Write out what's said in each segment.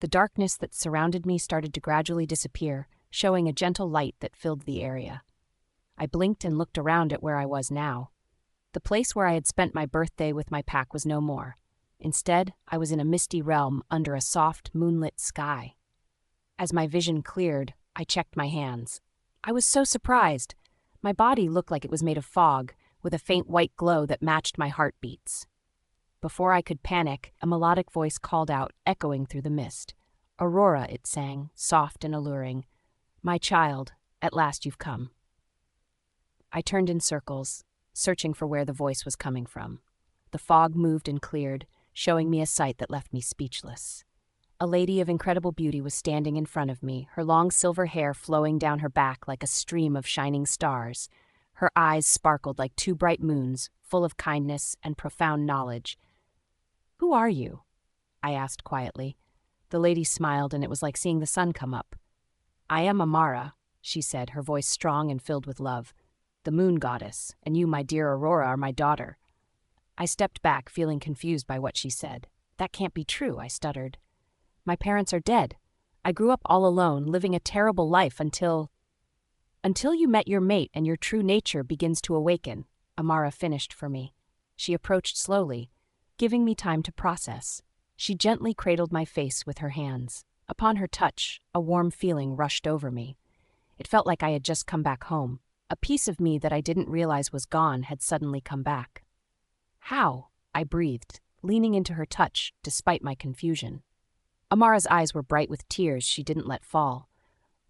The darkness that surrounded me started to gradually disappear, showing a gentle light that filled the area. I blinked and looked around at where I was now. The place where I had spent my birthday with my pack was no more. Instead, I was in a misty realm under a soft, moonlit sky. As my vision cleared, I checked my hands. I was so surprised. My body looked like it was made of fog, with a faint white glow that matched my heartbeats. Before I could panic, a melodic voice called out, echoing through the mist. "Aurora," it sang, soft and alluring. "My child, at last you've come." I turned in circles, searching for where the voice was coming from. The fog moved and cleared, showing me a sight that left me speechless. A lady of incredible beauty was standing in front of me, her long silver hair flowing down her back like a stream of shining stars. Her eyes sparkled like two bright moons, full of kindness and profound knowledge. "Who are you?" I asked quietly. The lady smiled, and it was like seeing the sun come up. "I am Amara," she said, her voice strong and filled with love. "The moon goddess, and you, my dear Aurora, are my daughter." I stepped back, feeling confused by what she said. "That can't be true," I stuttered. "My parents are dead. I grew up all alone, living a terrible life until you met your mate and your true nature begins to awaken," Amara finished for me. She approached slowly, giving me time to process. She gently cradled my face with her hands. Upon her touch, a warm feeling rushed over me. It felt like I had just come back home. A piece of me that I didn't realize was gone had suddenly come back. "How?" I breathed, leaning into her touch despite my confusion. Amara's eyes were bright with tears she didn't let fall.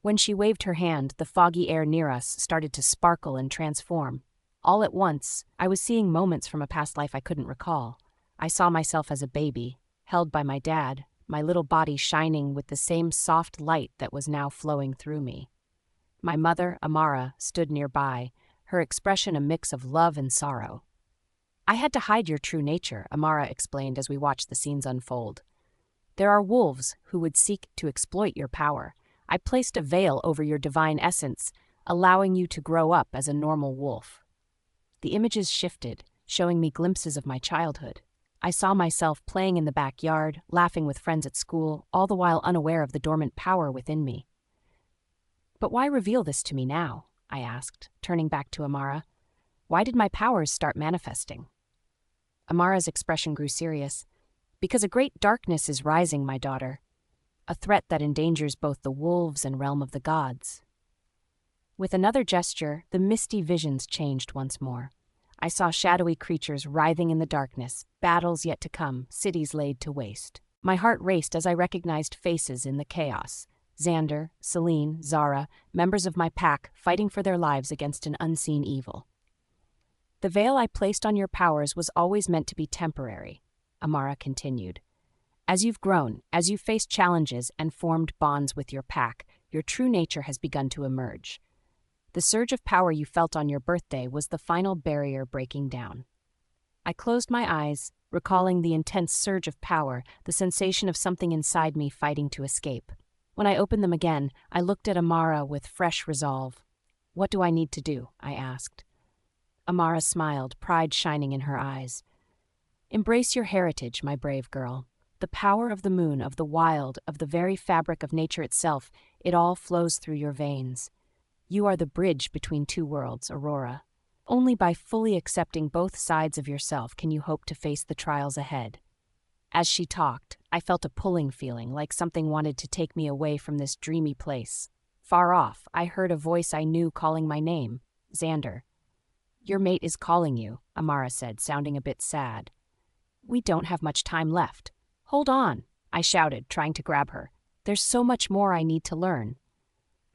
When she waved her hand, the foggy air near us started to sparkle and transform. All at once, I was seeing moments from a past life I couldn't recall. I saw myself as a baby, held by my dad, my little body shining with the same soft light that was now flowing through me. My mother, Amara, stood nearby, her expression a mix of love and sorrow. "I had to hide your true nature," Amara explained as we watched the scenes unfold. "There are wolves who would seek to exploit your power. I placed a veil over your divine essence, allowing you to grow up as a normal wolf." The images shifted, showing me glimpses of my childhood. I saw myself playing in the backyard, laughing with friends at school, all the while unaware of the dormant power within me. "But why reveal this to me now?" I asked, turning back to Amara. "Why did my powers start manifesting?" Amara's expression grew serious. "Because a great darkness is rising, my daughter. A threat that endangers both the wolves and realm of the gods." With another gesture, the misty visions changed once more. I saw shadowy creatures writhing in the darkness, battles yet to come, cities laid to waste. My heart raced as I recognized faces in the chaos. Xander, Celine, Zara, members of my pack fighting for their lives against an unseen evil. "The veil I placed on your powers was always meant to be temporary," Amara continued. "As you've grown, as you've faced challenges and formed bonds with your pack, your true nature has begun to emerge. The surge of power you felt on your birthday was the final barrier breaking down." I closed my eyes, recalling the intense surge of power, the sensation of something inside me fighting to escape. When I opened them again, I looked at Amara with fresh resolve. "What do I need to do?" I asked. Amara smiled, pride shining in her eyes. "Embrace your heritage, my brave girl. The power of the moon, of the wild, of the very fabric of nature itself, it all flows through your veins. You are the bridge between two worlds, Aurora. Only by fully accepting both sides of yourself can you hope to face the trials ahead." As she talked, I felt a pulling feeling, like something wanted to take me away from this dreamy place. Far off, I heard a voice I knew calling my name, Xander. "Your mate is calling you," Amara said, sounding a bit sad. "We don't have much time left." "Hold on," I shouted, trying to grab her. "There's so much more I need to learn."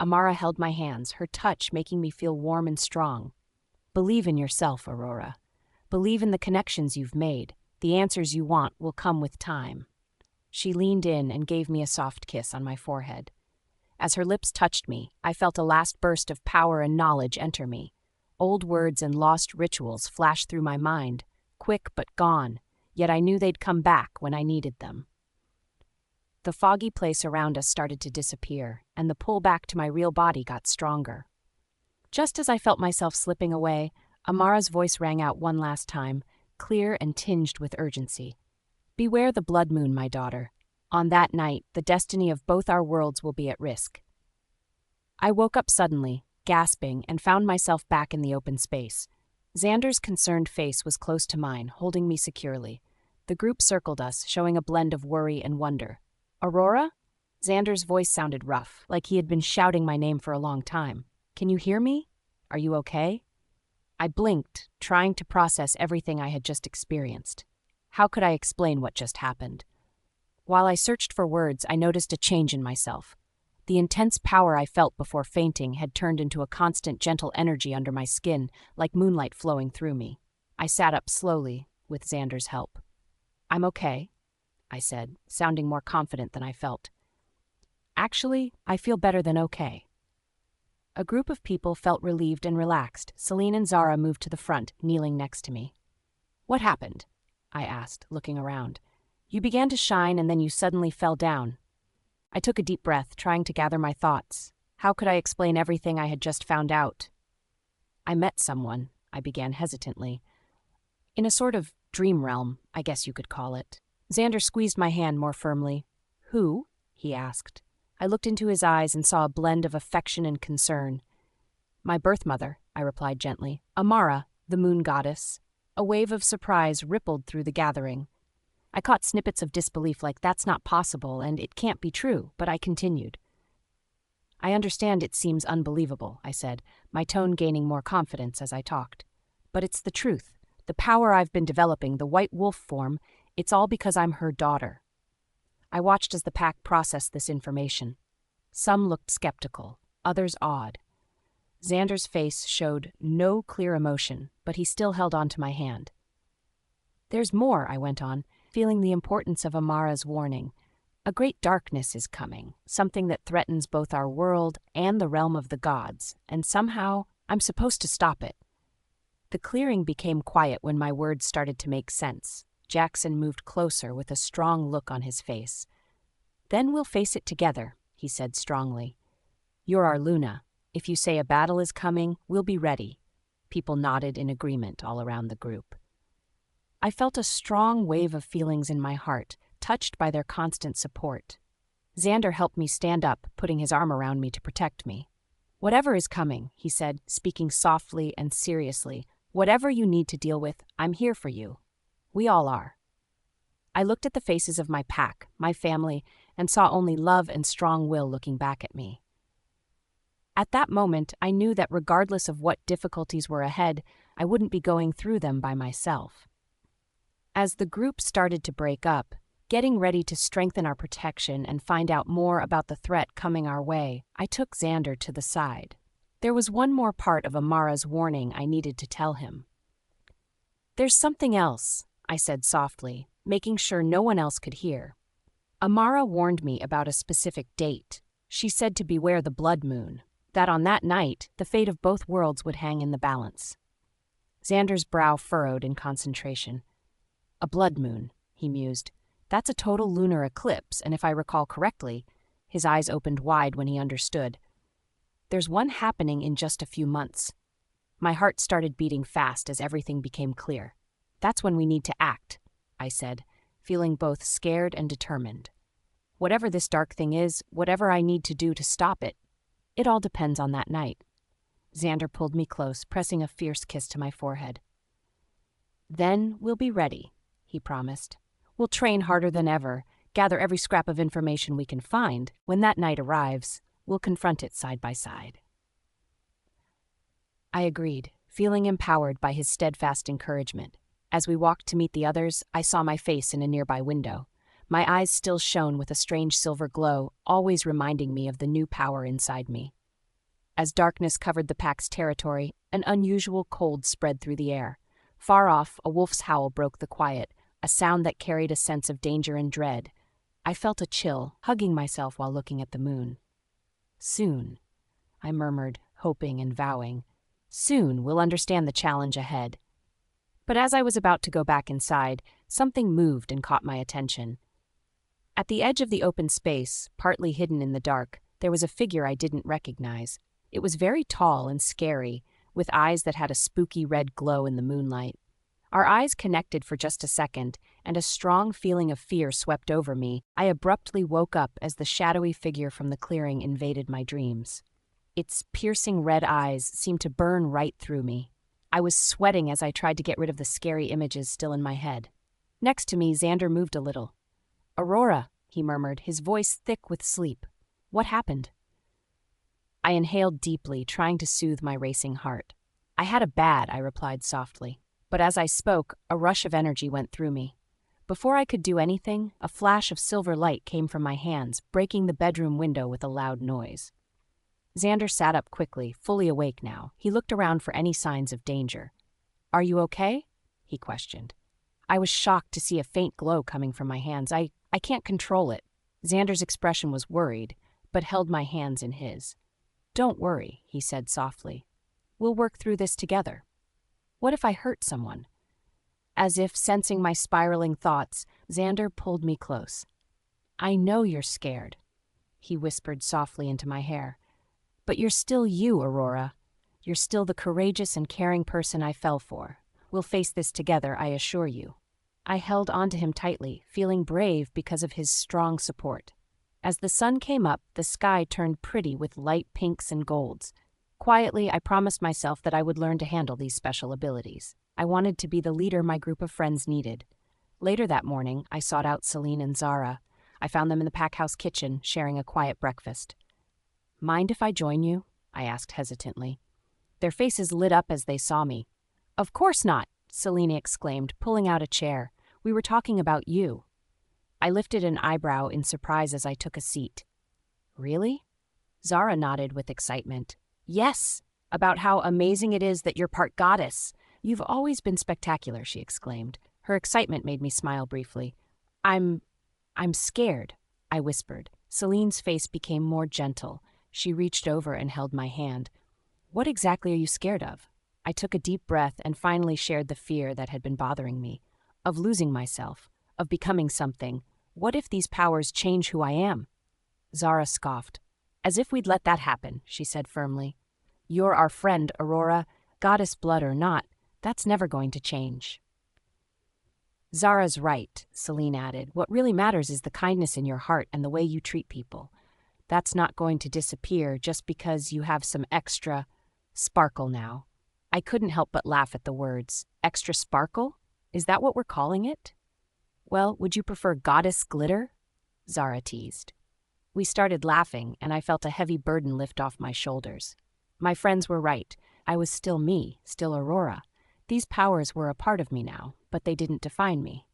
Amara held my hands, her touch making me feel warm and strong. "Believe in yourself, Aurora. Believe in the connections you've made. The answers you want will come with time." She leaned in and gave me a soft kiss on my forehead. As her lips touched me, I felt a last burst of power and knowledge enter me. Old words and lost rituals flashed through my mind, quick but gone, yet I knew they'd come back when I needed them. The foggy place around us started to disappear, and the pull back to my real body got stronger. Just as I felt myself slipping away, Amara's voice rang out one last time, clear and tinged with urgency. "Beware the blood moon, my daughter. On that night, the destiny of both our worlds will be at risk. I woke up suddenly, gasping, and found myself back in the open space. Xander's concerned face was close to mine, holding me securely. The group circled us, showing a blend of worry and wonder. "Aurora?" Xander's voice sounded rough, like he had been shouting my name for a long time. "Can you hear me? Are you okay?" I blinked, trying to process everything I had just experienced. How could I explain what just happened? While I searched for words, I noticed a change in myself. The intense power I felt before fainting had turned into a constant gentle energy under my skin, like moonlight flowing through me. I sat up slowly, with Xander's help. "I'm okay," I said, sounding more confident than I felt. "Actually, I feel better than okay." A group of people felt relieved and relaxed. Celine and Zara moved to the front, kneeling next to me. "What happened?" I asked, looking around. "You began to shine and then you suddenly fell down." I took a deep breath, trying to gather my thoughts. How could I explain everything I had just found out? "I met someone," I began hesitantly. "In a sort of dream realm, I guess you could call it." Xander squeezed my hand more firmly. "Who?" he asked. I looked into his eyes and saw a blend of affection and concern. "My birth mother," I replied gently. "Amara, the moon goddess." A wave of surprise rippled through the gathering. I caught snippets of disbelief like that's not possible and it can't be true, but I continued. "I understand it seems unbelievable," I said, my tone gaining more confidence as I talked. "But it's the truth. The power I've been developing, the white wolf form, it's all because I'm her daughter." I watched as the pack processed this information. Some looked skeptical, others awed. Xander's face showed no clear emotion, but he still held on to my hand. "There's more," I went on, feeling the importance of Amara's warning. "A great darkness is coming, something that threatens both our world and the realm of the gods, and somehow I'm supposed to stop it." The clearing became quiet when my words started to make sense. Jackson moved closer with a strong look on his face. "Then we'll face it together," he said strongly. "You're our Luna. If you say a battle is coming, we'll be ready." People nodded in agreement all around the group. I felt a strong wave of feelings in my heart, touched by their constant support. Xander helped me stand up, putting his arm around me to protect me. "Whatever is coming," he said, speaking softly and seriously, "whatever you need to deal with, I'm here for you. We all are." I looked at the faces of my pack, my family, and saw only love and strong will looking back at me. At that moment, I knew that regardless of what difficulties were ahead, I wouldn't be going through them by myself. As the group started to break up, getting ready to strengthen our protection and find out more about the threat coming our way, I took Xander to the side. There was one more part of Amara's warning I needed to tell him. "There's something else," I said softly, making sure no one else could hear. "Amara warned me about a specific date. She said to beware the blood moon, that on that night, the fate of both worlds would hang in the balance." Xander's brow furrowed in concentration. "A blood moon," he mused. "That's a total lunar eclipse, and if I recall correctly," his eyes opened wide when he understood. "There's one happening in just a few months." My heart started beating fast as everything became clear. "That's when we need to act," I said, feeling both scared and determined. "Whatever this dark thing is, whatever I need to do to stop it, it all depends on that night." Xander pulled me close, pressing a fierce kiss to my forehead. "Then we'll be ready," he promised. "We'll train harder than ever, gather every scrap of information we can find. When that night arrives, we'll confront it side by side." I agreed, feeling empowered by his steadfast encouragement. As we walked to meet the others, I saw my face in a nearby window. My eyes still shone with a strange silver glow, always reminding me of the new power inside me. As darkness covered the pack's territory, an unusual cold spread through the air. Far off, a wolf's howl broke the quiet, a sound that carried a sense of danger and dread. I felt a chill, hugging myself while looking at the moon. "Soon," I murmured, hoping and vowing. "Soon we'll understand the challenge ahead." But as I was about to go back inside, something moved and caught my attention. At the edge of the open space, partly hidden in the dark, there was a figure I didn't recognize. It was very tall and scary, with eyes that had a spooky red glow in the moonlight. Our eyes connected for just a second, and a strong feeling of fear swept over me. I abruptly woke up as the shadowy figure from the clearing invaded my dreams. Its piercing red eyes seemed to burn right through me. I was sweating as I tried to get rid of the scary images still in my head. Next to me, Xander moved a little. "Aurora," he murmured, his voice thick with sleep. "What happened?" I inhaled deeply, trying to soothe my racing heart. "I had a bad," I replied softly. But as I spoke, a rush of energy went through me. Before I could do anything, a flash of silver light came from my hands, breaking the bedroom window with a loud noise. Xander sat up quickly, fully awake now. He looked around for any signs of danger. "Are you okay?" he questioned. I was shocked to see a faint glow coming from my hands. I can't control it." Xander's expression was worried, but held my hands in his. "Don't worry," he said softly. "We'll work through this together. What if I hurt someone?" As if sensing my spiraling thoughts, Xander pulled me close. "I know you're scared," he whispered softly into my hair. "But you're still you, Aurora. You're still the courageous and caring person I fell for. We'll face this together, I assure you." I held onto him tightly, feeling brave because of his strong support. As the sun came up, the sky turned pretty with light pinks and golds. Quietly, I promised myself that I would learn to handle these special abilities. I wanted to be the leader my group of friends needed. Later that morning, I sought out Celine and Zara. I found them in the pack house kitchen, sharing a quiet breakfast. "Mind if I join you?" I asked hesitantly. Their faces lit up as they saw me. "Of course not," Celine exclaimed, pulling out a chair. "We were talking about you." I lifted an eyebrow in surprise as I took a seat. "Really?" Zara nodded with excitement. "Yes, about how amazing it is that you're part goddess. You've always been spectacular," she exclaimed. Her excitement made me smile briefly. I'm scared," I whispered. Celine's face became more gentle. She reached over and held my hand. "What exactly are you scared of?" I took a deep breath and finally shared the fear that had been bothering me. Of losing myself, of becoming something. What if these powers change who I am? Zara scoffed. "As if we'd let that happen," she said firmly. "You're our friend, Aurora. Goddess blood or not, that's never going to change." "Zara's right," Celine added. "What really matters is the kindness in your heart and the way you treat people. That's not going to disappear just because you have some extra sparkle now." I couldn't help but laugh at the words. Extra sparkle? Is that what we're calling it? "Well, would you prefer goddess glitter?" Zara teased. We started laughing, and I felt a heavy burden lift off my shoulders. My friends were right. I was still me, still Aurora. These powers were a part of me now, but they didn't define me.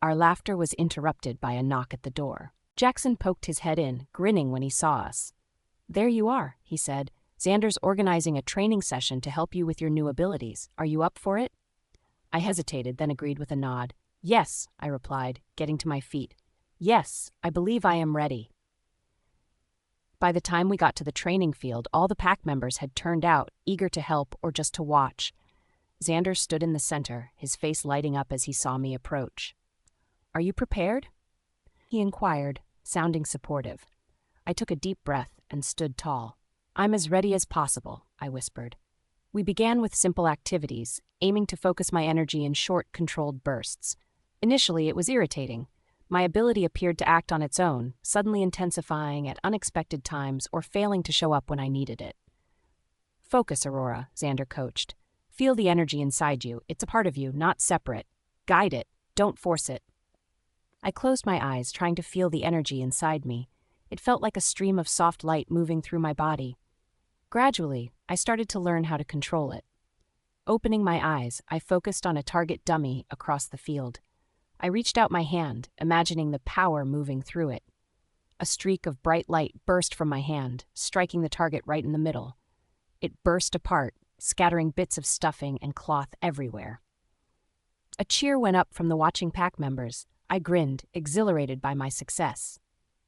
Our laughter was interrupted by a knock at the door. Jackson poked his head in, grinning when he saw us. "There you are," he said. "Xander's organizing a training session to help you with your new abilities. Are you up for it?" I hesitated, then agreed with a nod. "Yes," I replied, getting to my feet. "Yes, I believe I am ready." By the time we got to the training field, all the pack members had turned out, eager to help or just to watch. Xander stood in the center, his face lighting up as he saw me approach. "Are you prepared?" he inquired, sounding supportive. I took a deep breath and stood tall. "I'm as ready as possible," I whispered. We began with simple activities, aiming to focus my energy in short, controlled bursts. Initially, it was irritating. My ability appeared to act on its own, suddenly intensifying at unexpected times or failing to show up when I needed it. "Focus, Aurora," Xander coached. "Feel the energy inside you. It's a part of you, not separate. Guide it. Don't force it." I closed my eyes, trying to feel the energy inside me. It felt like a stream of soft light moving through my body. Gradually, I started to learn how to control it. Opening my eyes, I focused on a target dummy across the field. I reached out my hand, imagining the power moving through it. A streak of bright light burst from my hand, striking the target right in the middle. It burst apart, scattering bits of stuffing and cloth everywhere. A cheer went up from the watching pack members. I grinned, exhilarated by my success.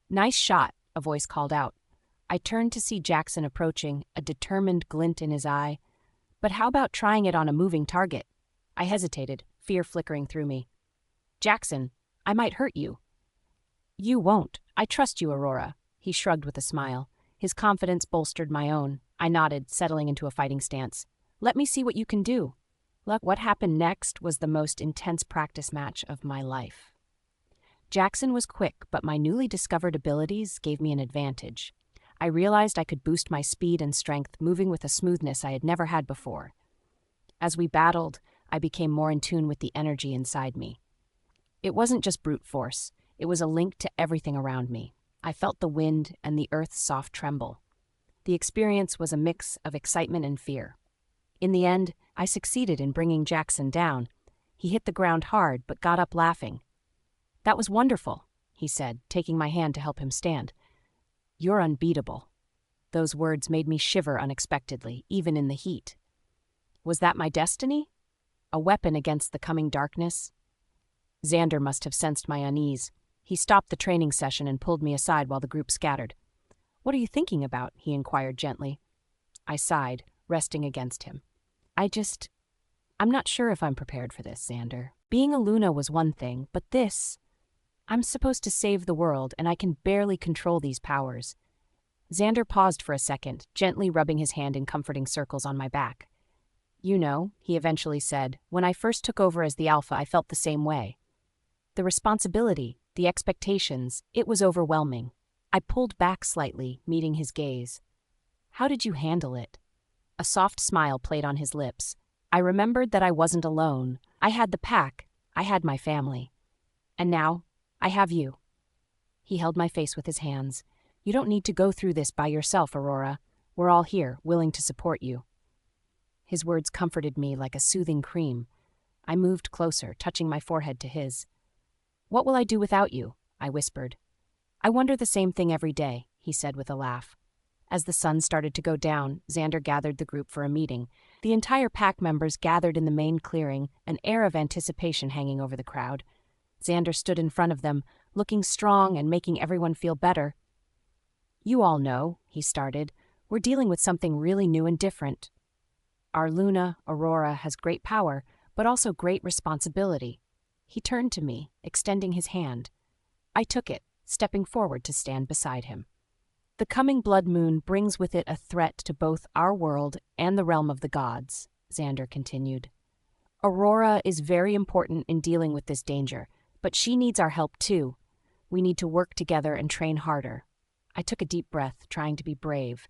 "Nice shot," a voice called out. I turned to see Jackson approaching, a determined glint in his eye. "But how about trying it on a moving target?" I hesitated, fear flickering through me. "Jackson, I might hurt you." "You won't. I trust you, Aurora." He shrugged with a smile. His confidence bolstered my own. I nodded, settling into a fighting stance. "Let me see what you can do." What happened next was the most intense practice match of my life. Jackson was quick, but my newly discovered abilities gave me an advantage. I realized I could boost my speed and strength, moving with a smoothness I had never had before. As we battled, I became more in tune with the energy inside me. It wasn't just brute force, it was a link to everything around me. I felt the wind and the earth's soft tremble. The experience was a mix of excitement and fear. In the end, I succeeded in bringing Jackson down. He hit the ground hard, but got up laughing. "That was wonderful," he said, taking my hand to help him stand. "You're unbeatable." Those words made me shiver unexpectedly, even in the heat. Was that my destiny? A weapon against the coming darkness? Xander must have sensed my unease. He stopped the training session and pulled me aside while the group scattered. "What are you thinking about?" he inquired gently. I sighed, resting against him. I'm not sure if I'm prepared for this, Xander. Being a Luna was one thing, but I'm supposed to save the world, and I can barely control these powers. Xander paused for a second, gently rubbing his hand in comforting circles on my back. "You know," he eventually said, "when I first took over as the Alpha, I felt the same way. The responsibility, the expectations, it was overwhelming." I pulled back slightly, meeting his gaze. "How did you handle it?" A soft smile played on his lips. I remembered that I wasn't alone. I had the pack. I had my family. And now, I have you. He held my face with his hands. "You don't need to go through this by yourself, Aurora. We're all here, willing to support you." His words comforted me like a soothing cream. I moved closer, touching my forehead to his. "What will I do without you?" I whispered. "I wonder the same thing every day," he said with a laugh. As the sun started to go down, Xander gathered the group for a meeting. The entire pack members gathered in the main clearing, an air of anticipation hanging over the crowd. Xander stood in front of them, looking strong and making everyone feel better. "You all know," he started, "we're dealing with something really new and different. Our Luna, Aurora, has great power, but also great responsibility." He turned to me, extending his hand. I took it, stepping forward to stand beside him. "The coming blood moon brings with it a threat to both our world and the realm of the gods," Xander continued. "Aurora is very important in dealing with this danger, but she needs our help too. We need to work together and train harder." I took a deep breath, trying to be brave.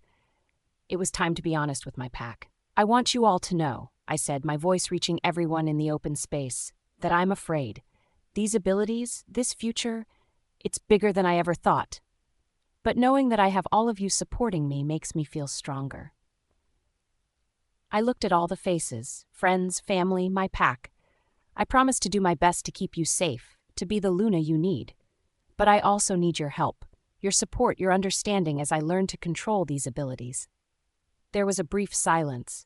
It was time to be honest with my pack. "I want you all to know," I said, my voice reaching everyone in the open space, "that I'm afraid. These abilities, this future, it's bigger than I ever thought. But knowing that I have all of you supporting me makes me feel stronger." I looked at all the faces, friends, family, my pack. "I promise to do my best to keep you safe, to be the Luna you need. But I also need your help, your support, your understanding as I learn to control these abilities." There was a brief silence.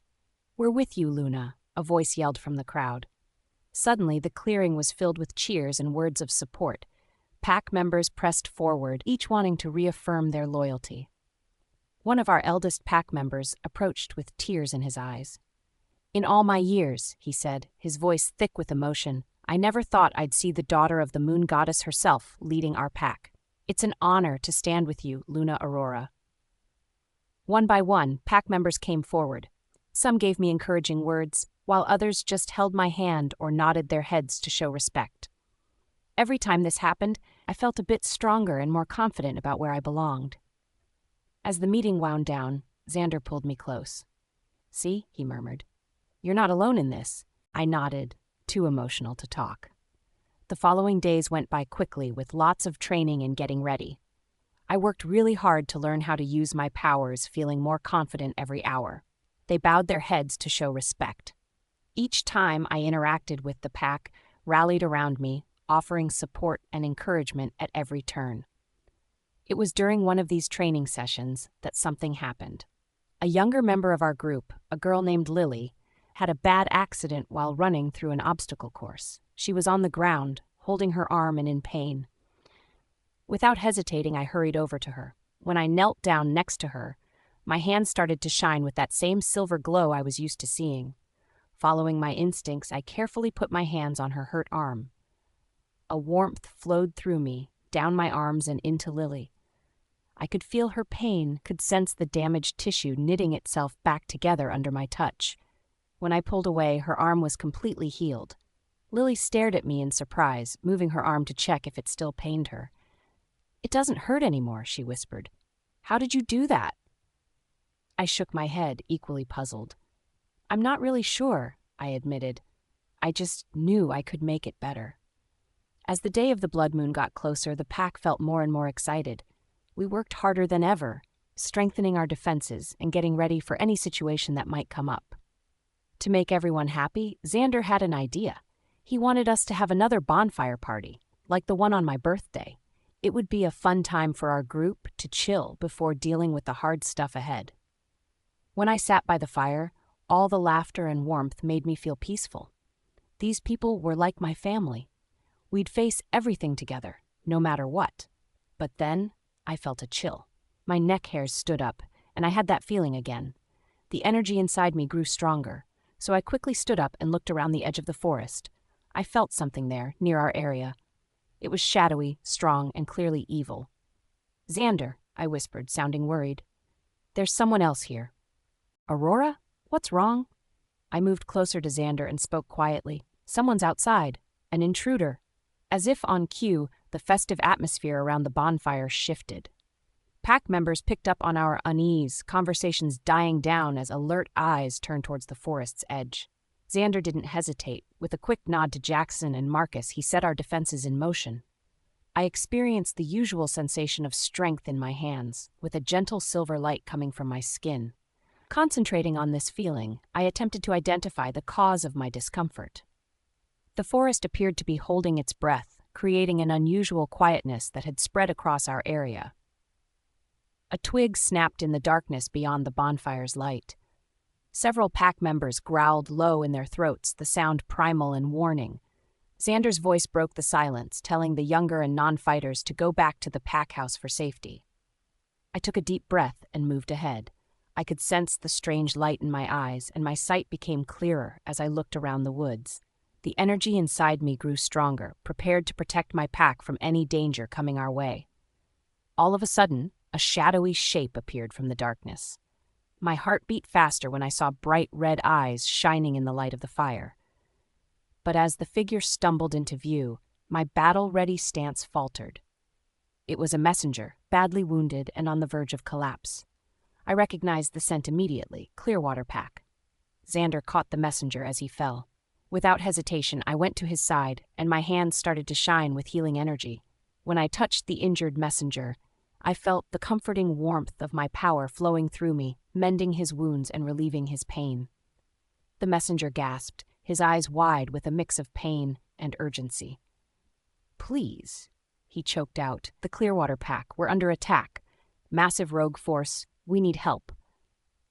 "We're with you, Luna," a voice yelled from the crowd. Suddenly, the clearing was filled with cheers and words of support. Pack members pressed forward, each wanting to reaffirm their loyalty. One of our eldest pack members approached with tears in his eyes. "In all my years," he said, his voice thick with emotion, "I never thought I'd see the daughter of the moon goddess herself leading our pack. It's an honor to stand with you, Luna Aurora." One by one, pack members came forward. Some gave me encouraging words, while others just held my hand or nodded their heads to show respect. Every time this happened, I felt a bit stronger and more confident about where I belonged. As the meeting wound down, Xander pulled me close. "See," he murmured. "You're not alone in this." I nodded, too emotional to talk. The following days went by quickly with lots of training and getting ready. I worked really hard to learn how to use my powers, feeling more confident every hour. They bowed their heads to show respect. Each time I interacted with the pack, rallied around me, offering support and encouragement at every turn. It was during one of these training sessions that something happened. A younger member of our group, a girl named Lily, had a bad accident while running through an obstacle course. She was on the ground, holding her arm and in pain. Without hesitating, I hurried over to her. When I knelt down next to her, my hand started to shine with that same silver glow I was used to seeing. Following my instincts, I carefully put my hands on her hurt arm. A warmth flowed through me, down my arms and into Lily. I could feel her pain, could sense the damaged tissue knitting itself back together under my touch. When I pulled away, her arm was completely healed. Lily stared at me in surprise, moving her arm to check if it still pained her. "It doesn't hurt anymore," she whispered. "How did you do that?" I shook my head, equally puzzled. "I'm not really sure," I admitted. "I just knew I could make it better." As the day of the blood moon got closer, the pack felt more and more excited. We worked harder than ever, strengthening our defenses and getting ready for any situation that might come up. To make everyone happy, Xander had an idea. He wanted us to have another bonfire party, like the one on my birthday. It would be a fun time for our group to chill before dealing with the hard stuff ahead. When I sat by the fire, all the laughter and warmth made me feel peaceful. These people were like my family. We'd face everything together, no matter what. But then, I felt a chill. My neck hairs stood up, and I had that feeling again. The energy inside me grew stronger, so I quickly stood up and looked around the edge of the forest. I felt something there, near our area. It was shadowy, strong, and clearly evil. "Xander," I whispered, sounding worried. "There's someone else here." "Aurora? What's wrong?" I moved closer to Xander and spoke quietly. "Someone's outside. An intruder." As if on cue, the festive atmosphere around the bonfire shifted. Pack members picked up on our unease, conversations dying down as alert eyes turned towards the forest's edge. Xander didn't hesitate. With a quick nod to Jackson and Marcus, he set our defenses in motion. I experienced the usual sensation of strength in my hands, with a gentle silver light coming from my skin. Concentrating on this feeling, I attempted to identify the cause of my discomfort. The forest appeared to be holding its breath, creating an unusual quietness that had spread across our area. A twig snapped in the darkness beyond the bonfire's light. Several pack members growled low in their throats, the sound primal and warning. Xander's voice broke the silence, telling the younger and non-fighters to go back to the pack house for safety. I took a deep breath and moved ahead. I could sense the strange light in my eyes, and my sight became clearer as I looked around the woods. The energy inside me grew stronger, prepared to protect my pack from any danger coming our way. All of a sudden, a shadowy shape appeared from the darkness. My heart beat faster when I saw bright red eyes shining in the light of the fire. But as the figure stumbled into view, my battle-ready stance faltered. It was a messenger, badly wounded and on the verge of collapse. I recognized the scent immediately, Clearwater Pack. Xander caught the messenger as he fell. Without hesitation, I went to his side, and my hands started to shine with healing energy. When I touched the injured messenger, I felt the comforting warmth of my power flowing through me, mending his wounds and relieving his pain. The messenger gasped, his eyes wide with a mix of pain and urgency. "Please," he choked out, "the Clearwater Pack, we're under attack. Massive rogue force, we need help."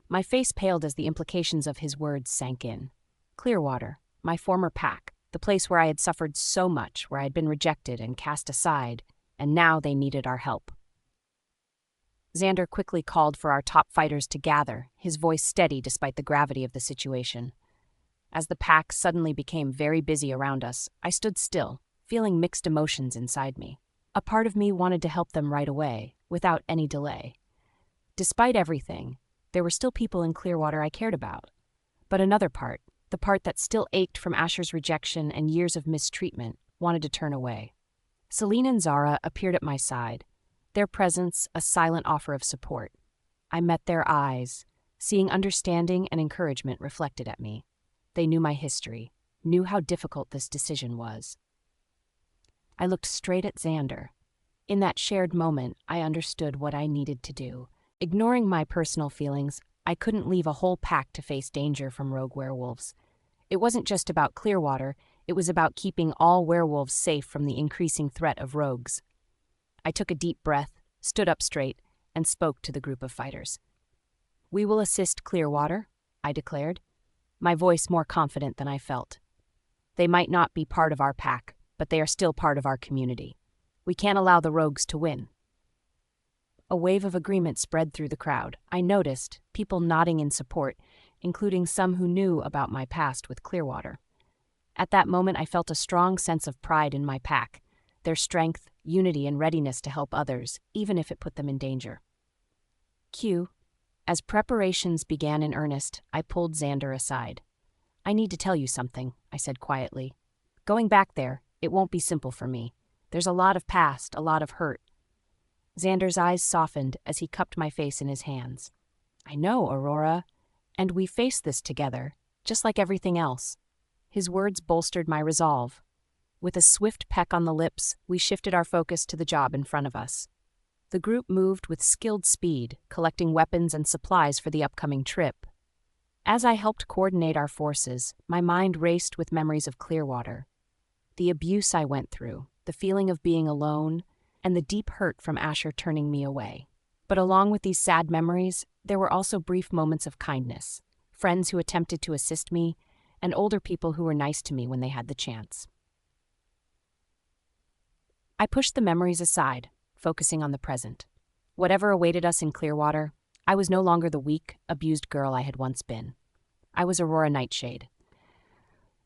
My face paled as the implications of his words sank in. Clearwater, my former pack, the place where I had suffered so much, where I had been rejected and cast aside, and now they needed our help. Xander quickly called for our top fighters to gather, his voice steady despite the gravity of the situation. As the pack suddenly became very busy around us, I stood still, feeling mixed emotions inside me. A part of me wanted to help them right away, without any delay. Despite everything, there were still people in Clearwater I cared about. But another part, the part that still ached from Asher's rejection and years of mistreatment, wanted to turn away. Celine and Zara appeared at my side, their presence a silent offer of support. I met their eyes, seeing understanding and encouragement reflected at me. They knew my history, knew how difficult this decision was. I looked straight at Xander. In that shared moment, I understood what I needed to do. Ignoring my personal feelings, I couldn't leave a whole pack to face danger from rogue werewolves. It wasn't just about Clearwater, it was about keeping all werewolves safe from the increasing threat of rogues. I took a deep breath, stood up straight, and spoke to the group of fighters. "We will assist Clearwater," I declared, my voice more confident than I felt. "They might not be part of our pack, but they are still part of our community. We can't allow the rogues to win." A wave of agreement spread through the crowd. I noticed people nodding in support, including some who knew about my past with Clearwater. At that moment, I felt a strong sense of pride in my pack, their strength, unity, and readiness to help others, even if it put them in danger. Q. As preparations began in earnest, I pulled Xander aside. I need to tell you something, I said quietly. Going back there, it won't be simple for me. There's a lot of past, a lot of hurt. Xander's eyes softened as he cupped my face in his hands. I know, Aurora. And we face this together, just like everything else. His words bolstered my resolve. With a swift peck on the lips, we shifted our focus to the job in front of us. The group moved with skilled speed, collecting weapons and supplies for the upcoming trip. As I helped coordinate our forces, my mind raced with memories of Clearwater. The abuse I went through, the feeling of being alone, and the deep hurt from Asher turning me away. But along with these sad memories, there were also brief moments of kindness, friends who attempted to assist me, and older people who were nice to me when they had the chance. I pushed the memories aside, focusing on the present. Whatever awaited us in Clearwater, I was no longer the weak, abused girl I had once been. I was Aurora Nightshade,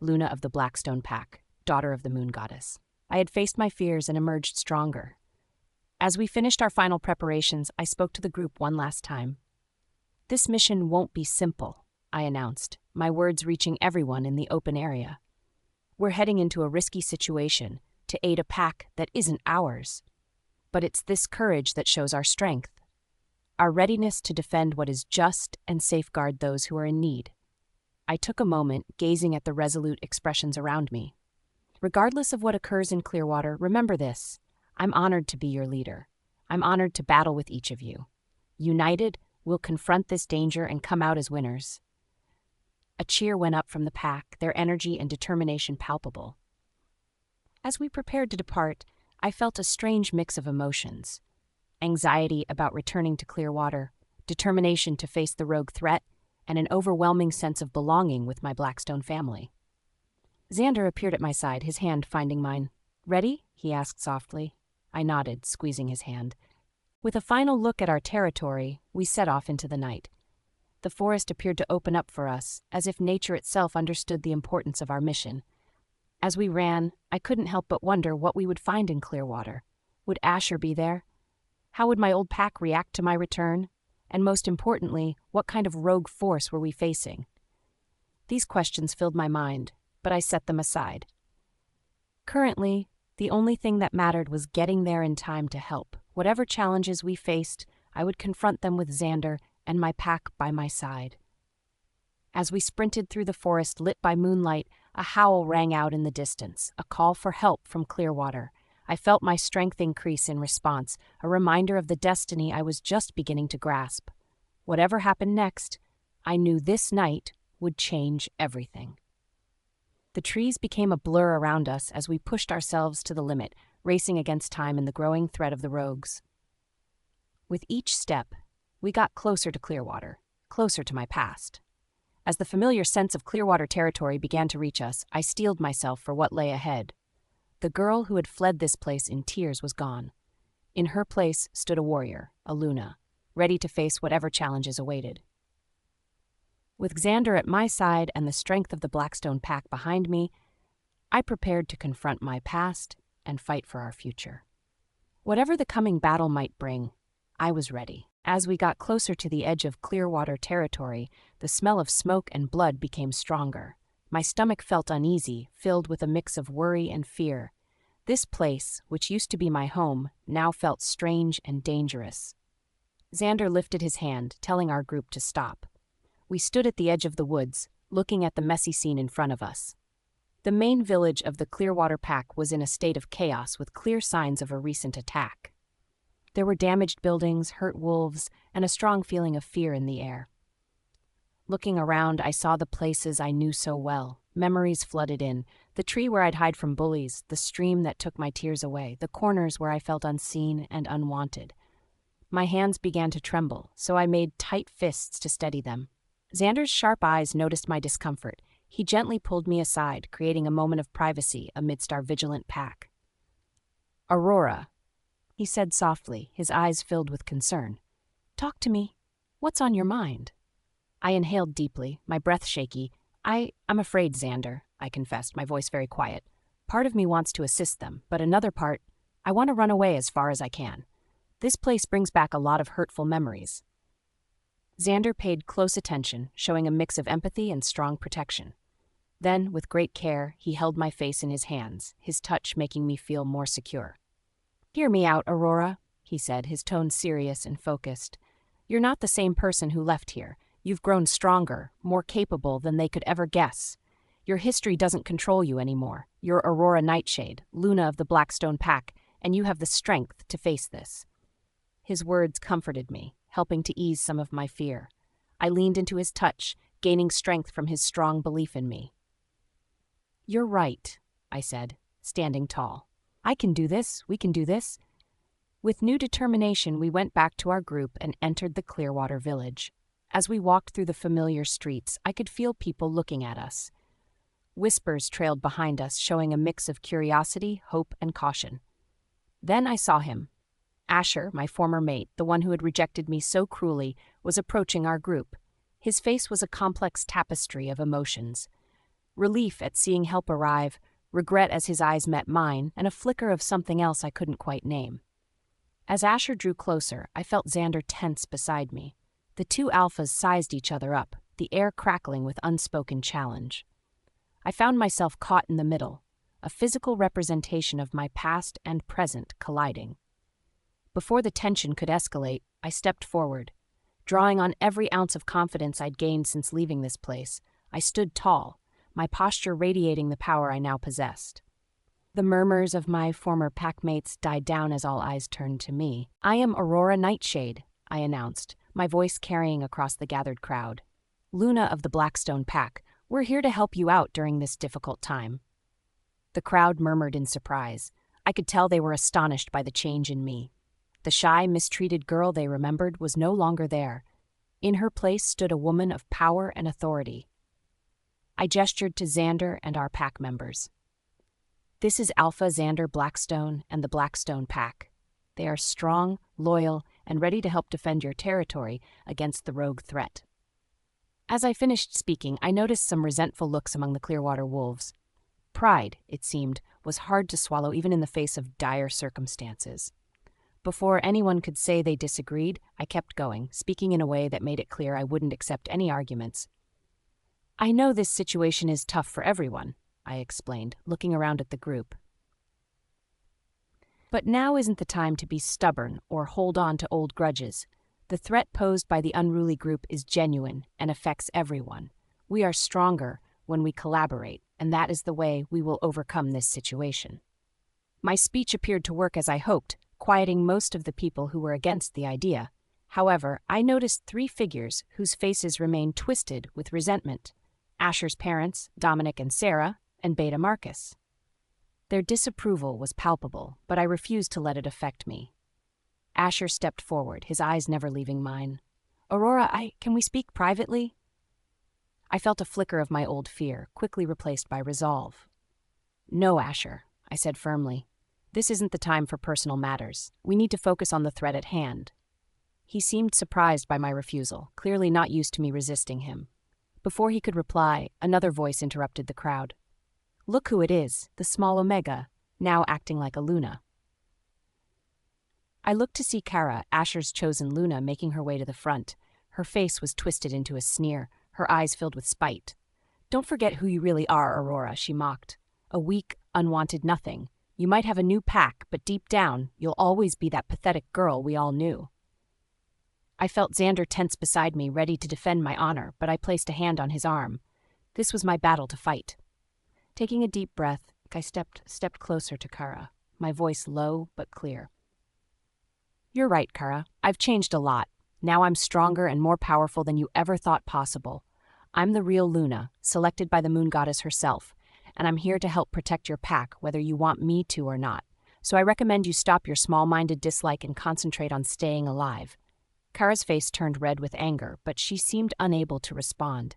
Luna of the Blackstone Pack, daughter of the moon goddess. I had faced my fears and emerged stronger. As we finished our final preparations, I spoke to the group one last time. This mission won't be simple, I announced, my words reaching everyone in the open area. We're heading into a risky situation to aid a pack that isn't ours. But it's this courage that shows our strength, our readiness to defend what is just and safeguard those who are in need. I took a moment, gazing at the resolute expressions around me. Regardless of what occurs in Clearwater, remember this. I'm honored to be your leader. I'm honored to battle with each of you. United, we'll confront this danger and come out as winners. A cheer went up from the pack, their energy and determination palpable. As we prepared to depart, I felt a strange mix of emotions. Anxiety about returning to Clearwater, determination to face the rogue threat, and an overwhelming sense of belonging with my Blackstone family. Xander appeared at my side, his hand finding mine. Ready? He asked softly. I nodded, squeezing his hand. With a final look at our territory, we set off into the night. The forest appeared to open up for us, as if nature itself understood the importance of our mission. As we ran, I couldn't help but wonder what we would find in Clearwater. Would Asher be there? How would my old pack react to my return? And most importantly, what kind of rogue force were we facing? These questions filled my mind, but I set them aside. Currently, the only thing that mattered was getting there in time to help. Whatever challenges we faced, I would confront them with Xander and my pack by my side. As we sprinted through the forest lit by moonlight, a howl rang out in the distance, a call for help from Clearwater. I felt my strength increase in response, a reminder of the destiny I was just beginning to grasp. Whatever happened next, I knew this night would change everything. The trees became a blur around us as we pushed ourselves to the limit, racing against time in the growing threat of the rogues. With each step, we got closer to Clearwater, closer to my past. As the familiar sense of Clearwater territory began to reach us, I steeled myself for what lay ahead. The girl who had fled this place in tears was gone. In her place stood a warrior, a Luna, ready to face whatever challenges awaited. With Xander at my side and the strength of the Blackstone Pack behind me, I prepared to confront my past and fight for our future. Whatever the coming battle might bring, I was ready. As we got closer to the edge of Clearwater territory, the smell of smoke and blood became stronger. My stomach felt uneasy, filled with a mix of worry and fear. This place, which used to be my home, now felt strange and dangerous. Xander lifted his hand, telling our group to stop. We stood at the edge of the woods, looking at the messy scene in front of us. The main village of the Clearwater Pack was in a state of chaos with clear signs of a recent attack. There were damaged buildings, hurt wolves, and a strong feeling of fear in the air. Looking around, I saw the places I knew so well. Memories flooded in. The tree where I'd hide from bullies, the stream that took my tears away, the corners where I felt unseen and unwanted. My hands began to tremble, so I made tight fists to steady them. Xander's sharp eyes noticed my discomfort. He gently pulled me aside, creating a moment of privacy amidst our vigilant pack. "Aurora," he said softly, his eyes filled with concern. "Talk to me. What's on your mind?" I inhaled deeply, my breath shaky. I'm afraid, Xander," I confessed, my voice very quiet. "Part of me wants to assist them, but another part, I want to run away as far as I can. This place brings back a lot of hurtful memories." Xander paid close attention, showing a mix of empathy and strong protection. Then, with great care, he held my face in his hands, his touch making me feel more secure. "Hear me out, Aurora," he said, his tone serious and focused. "You're not the same person who left here. You've grown stronger, more capable than they could ever guess. Your history doesn't control you anymore. You're Aurora Nightshade, Luna of the Blackstone Pack, and you have the strength to face this." His words comforted me, helping to ease some of my fear. I leaned into his touch, gaining strength from his strong belief in me. "You're right," I said, standing tall. "I can do this. We can do this." With new determination, we went back to our group and entered the Clearwater village. As we walked through the familiar streets, I could feel people looking at us. Whispers trailed behind us, showing a mix of curiosity, hope, and caution. Then I saw him. Asher, my former mate, the one who had rejected me so cruelly, was approaching our group. His face was a complex tapestry of emotions. Relief at seeing help arrive, regret as his eyes met mine, and a flicker of something else I couldn't quite name. As Asher drew closer, I felt Xander tense beside me. The two alphas sized each other up, the air crackling with unspoken challenge. I found myself caught in the middle, a physical representation of my past and present colliding. Before the tension could escalate, I stepped forward. Drawing on every ounce of confidence I'd gained since leaving this place, I stood tall, my posture radiating the power I now possessed. The murmurs of my former packmates died down as all eyes turned to me. "I am Aurora Nightshade," I announced, my voice carrying across the gathered crowd. "Luna of the Blackstone Pack, we're here to help you out during this difficult time." The crowd murmured in surprise. I could tell they were astonished by the change in me. The shy, mistreated girl they remembered was no longer there. In her place stood a woman of power and authority. I gestured to Xander and our pack members. "This is Alpha Xander Blackstone and the Blackstone Pack. They are strong, loyal, and ready to help defend your territory against the rogue threat." As I finished speaking, I noticed some resentful looks among the Clearwater wolves. Pride, it seemed, was hard to swallow even in the face of dire circumstances. Before anyone could say they disagreed, I kept going, speaking in a way that made it clear I wouldn't accept any arguments. "I know this situation is tough for everyone," I explained, looking around at the group. "But now isn't the time to be stubborn or hold on to old grudges. The threat posed by the unruly group is genuine and affects everyone. We are stronger when we collaborate, and that is the way we will overcome this situation." My speech appeared to work as I hoped, quieting most of the people who were against the idea. However, I noticed three figures whose faces remained twisted with resentment: Asher's parents, Dominic and Sarah, and Beta Marcus. Their disapproval was palpable, but I refused to let it affect me. Asher stepped forward, his eyes never leaving mine. "Aurora, can we speak privately?" I felt a flicker of my old fear, quickly replaced by resolve. "No, Asher," I said firmly. "This isn't the time for personal matters. We need to focus on the threat at hand." He seemed surprised by my refusal, clearly not used to me resisting him. Before he could reply, another voice interrupted the crowd. "Look who it is, the small Omega, now acting like a Luna." I looked to see Kara, Asher's chosen Luna, making her way to the front. Her face was twisted into a sneer, her eyes filled with spite. "Don't forget who you really are, Aurora," she mocked. "A weak, unwanted nothing. You might have a new pack, but deep down, you'll always be that pathetic girl we all knew." I felt Xander tense beside me, ready to defend my honor, but I placed a hand on his arm. This was my battle to fight. Taking a deep breath, I stepped closer to Kara, my voice low but clear. "You're right, Kara. I've changed a lot. Now I'm stronger and more powerful than you ever thought possible. I'm the real Luna, selected by the moon goddess herself, and I'm here to help protect your pack, whether you want me to or not. So I recommend you stop your small-minded dislike and concentrate on staying alive." Kara's face turned red with anger, but she seemed unable to respond.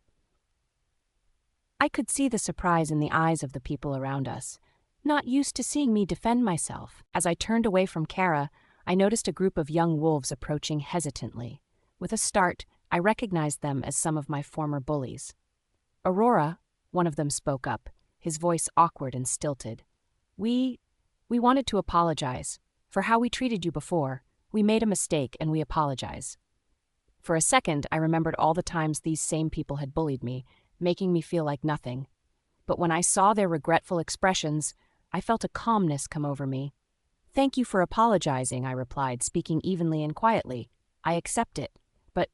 I could see the surprise in the eyes of the people around us, not used to seeing me defend myself. As I turned away from Kara, I noticed a group of young wolves approaching hesitantly. With a start, I recognized them as some of my former bullies. "Aurora," one of them spoke up, his voice awkward and stilted. We wanted to apologize. For how we treated you before. We made a mistake and we apologize." For a second, I remembered all the times these same people had bullied me, making me feel like nothing. but when I saw their regretful expressions, I felt a calmness come over me. "Thank you for apologizing," I replied, speaking evenly and quietly. "I accept it. But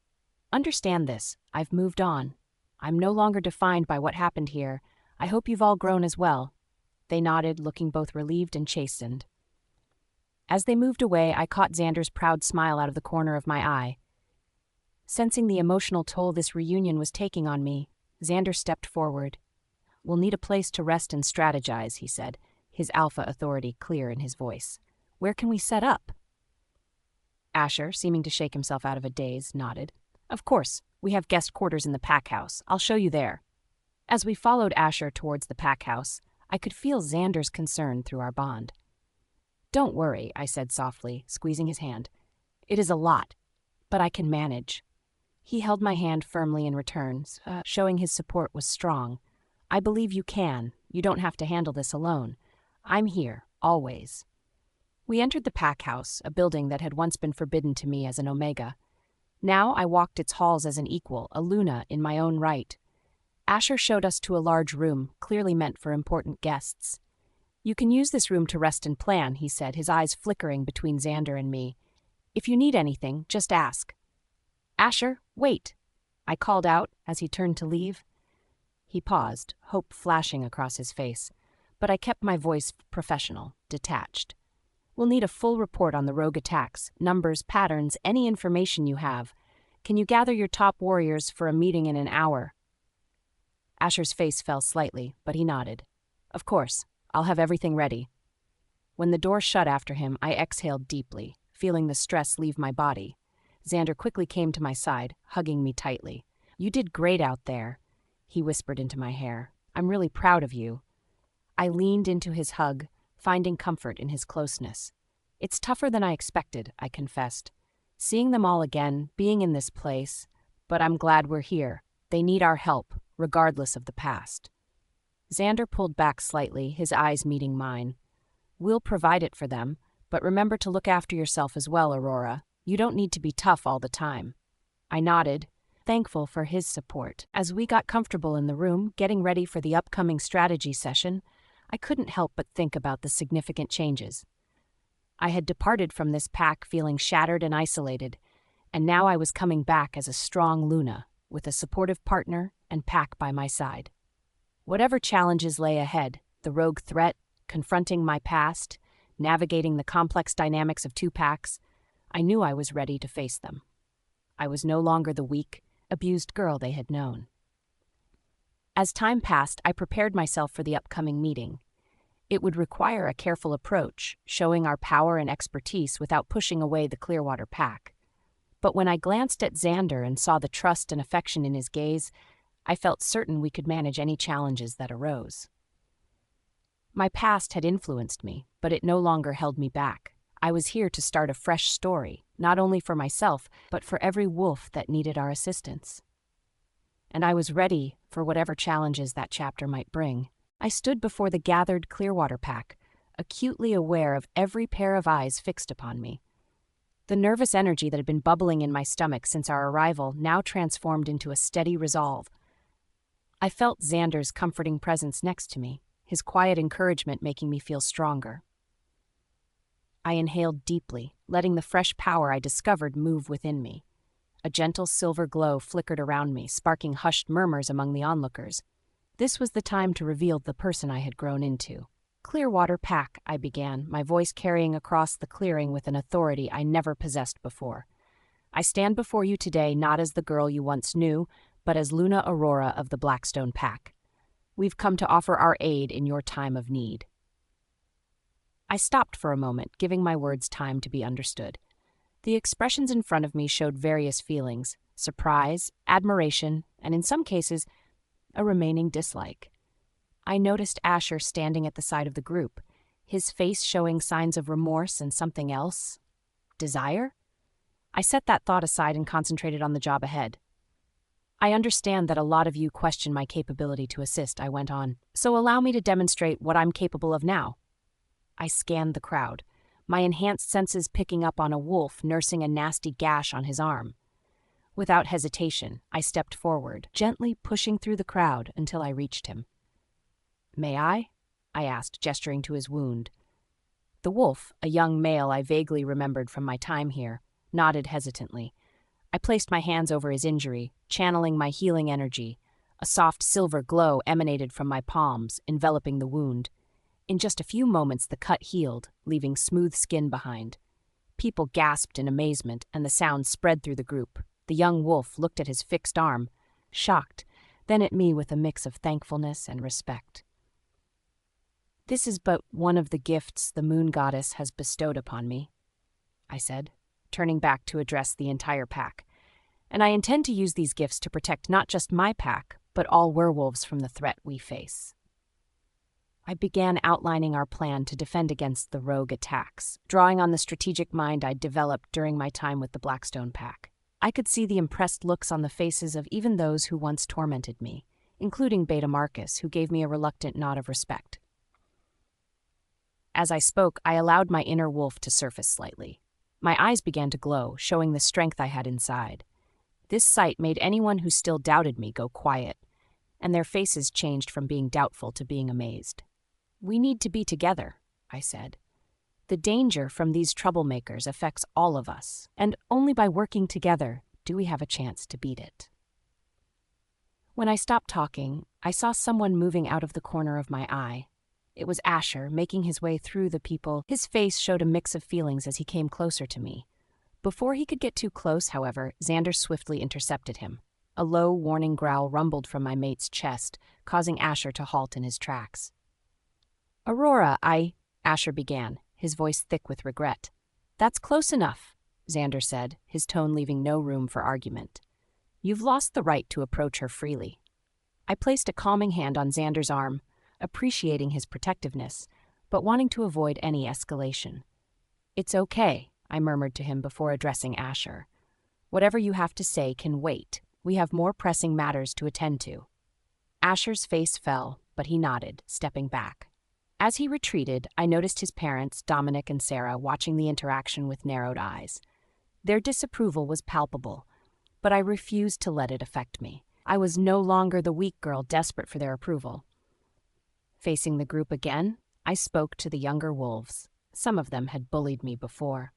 understand this, I've moved on. I'm no longer defined by what happened here. I hope you've all grown as well." They nodded, looking both relieved and chastened. As they moved away, I caught Xander's proud smile out of the corner of my eye. Sensing the emotional toll this reunion was taking on me, Xander stepped forward. "We'll need a place to rest and strategize," he said, his alpha authority clear in his voice. "Where can we set up?" Asher, seeming to shake himself out of a daze, nodded. "Of course, we have guest quarters in the pack house. I'll show you there." As we followed Asher towards the pack house, I could feel Xander's concern through our bond. "Don't worry," I said softly, squeezing his hand. "It is a lot, but I can manage." He held my hand firmly in return, showing his support was strong. "I believe you can. You don't have to handle this alone. I'm here, always." We entered the pack house, a building that had once been forbidden to me as an Omega. Now I walked its halls as an equal, a Luna in my own right. Asher showed us to a large room, clearly meant for important guests. "You can use this room to rest and plan," he said, his eyes flickering between Xander and me. "If you need anything, just ask." "Asher, wait!" I called out as he turned to leave. He paused, hope flashing across his face, but I kept my voice professional, detached. "We'll need a full report on the rogue attacks, numbers, patterns, any information you have. Can you gather your top warriors for a meeting in an hour?" Asher's face fell slightly, but he nodded. "Of course, I'll have everything ready." When the door shut after him, I exhaled deeply, feeling the stress leave my body. Xander quickly came to my side, hugging me tightly. "You did great out there," he whispered into my hair. "I'm really proud of you." I leaned into his hug, finding comfort in his closeness. "It's tougher than I expected," I confessed. "Seeing them all again, being in this place, but I'm glad we're here. They need our help, regardless of the past." Xander pulled back slightly, his eyes meeting mine. "We'll provide it for them, but remember to look after yourself as well, Aurora. You don't need to be tough all the time." I nodded, thankful for his support. As we got comfortable in the room, getting ready for the upcoming strategy session, I couldn't help but think about the significant changes. I had departed from this pack feeling shattered and isolated, and now I was coming back as a strong Luna, with a supportive partner and pack by my side. Whatever challenges lay ahead, the rogue threat, confronting my past, navigating the complex dynamics of two packs, I knew I was ready to face them. I was no longer the weak, abused girl they had known. As time passed, I prepared myself for the upcoming meeting. It would require a careful approach, showing our power and expertise without pushing away the Clearwater pack. But when I glanced at Xander and saw the trust and affection in his gaze, I felt certain we could manage any challenges that arose. My past had influenced me, but it no longer held me back. I was here to start a fresh story, not only for myself, but for every wolf that needed our assistance. And I was ready for whatever challenges that chapter might bring. I stood before the gathered Clearwater pack, acutely aware of every pair of eyes fixed upon me. The nervous energy that had been bubbling in my stomach since our arrival now transformed into a steady resolve. I felt Xander's comforting presence next to me, his quiet encouragement making me feel stronger. I inhaled deeply, letting the fresh power I discovered move within me. A gentle silver glow flickered around me, sparking hushed murmurs among the onlookers. This was the time to reveal the person I had grown into. "Clearwater Pack," I began, my voice carrying across the clearing with an authority I never possessed before. "I stand before you today not as the girl you once knew, but as Luna Aurora of the Blackstone Pack. We've come to offer our aid in your time of need." I stopped for a moment, giving my words time to be understood. The expressions in front of me showed various feelings: surprise, admiration, and in some cases, a remaining dislike. I noticed Asher standing at the side of the group, his face showing signs of remorse and something else. Desire? I set that thought aside and concentrated on the job ahead. "I understand that a lot of you question my capability to assist," I went on, "so allow me to demonstrate what I'm capable of now." I scanned the crowd, my enhanced senses picking up on a wolf nursing a nasty gash on his arm. Without hesitation, I stepped forward, gently pushing through the crowd until I reached him. May I? I asked, gesturing to his wound. The wolf, a young male I vaguely remembered from my time here, nodded hesitantly. I placed my hands over his injury, channeling my healing energy. A soft silver glow emanated from my palms, enveloping the wound. In just a few moments the cut healed, leaving smooth skin behind. People gasped in amazement, and the sound spread through the group. The young wolf looked at his fixed arm, shocked, then at me with a mix of thankfulness and respect. "This is but one of the gifts the moon goddess has bestowed upon me," I said, turning back to address the entire pack. "And I intend to use these gifts to protect not just my pack, but all werewolves from the threat we face." I began outlining our plan to defend against the rogue attacks, drawing on the strategic mind I'd developed during my time with the Blackstone Pack. I could see the impressed looks on the faces of even those who once tormented me, including Beta Marcus, who gave me a reluctant nod of respect. As I spoke, I allowed my inner wolf to surface slightly. My eyes began to glow, showing the strength I had inside. This sight made anyone who still doubted me go quiet, and their faces changed from being doubtful to being amazed. "We need to be together," I said. "The danger from these troublemakers affects all of us, and only by working together do we have a chance to beat it." When I stopped talking, I saw someone moving out of the corner of my eye. It was Asher, making his way through the people. His face showed a mix of feelings as he came closer to me. Before he could get too close, however, Xander swiftly intercepted him. A low, warning growl rumbled from my mate's chest, causing Asher to halt in his tracks. "Aurora, Asher began, his voice thick with regret. "That's close enough," Xander said, his tone leaving no room for argument. "You've lost the right to approach her freely." I placed a calming hand on Xander's arm, appreciating his protectiveness, but wanting to avoid any escalation. "It's okay," I murmured to him before addressing Asher. "Whatever you have to say can wait. We have more pressing matters to attend to." Asher's face fell, but he nodded, stepping back. As he retreated, I noticed his parents, Dominic and Sarah, watching the interaction with narrowed eyes. Their disapproval was palpable, but I refused to let it affect me. I was no longer the weak girl desperate for their approval. Facing the group again, I spoke to the younger wolves. Some of them had bullied me before.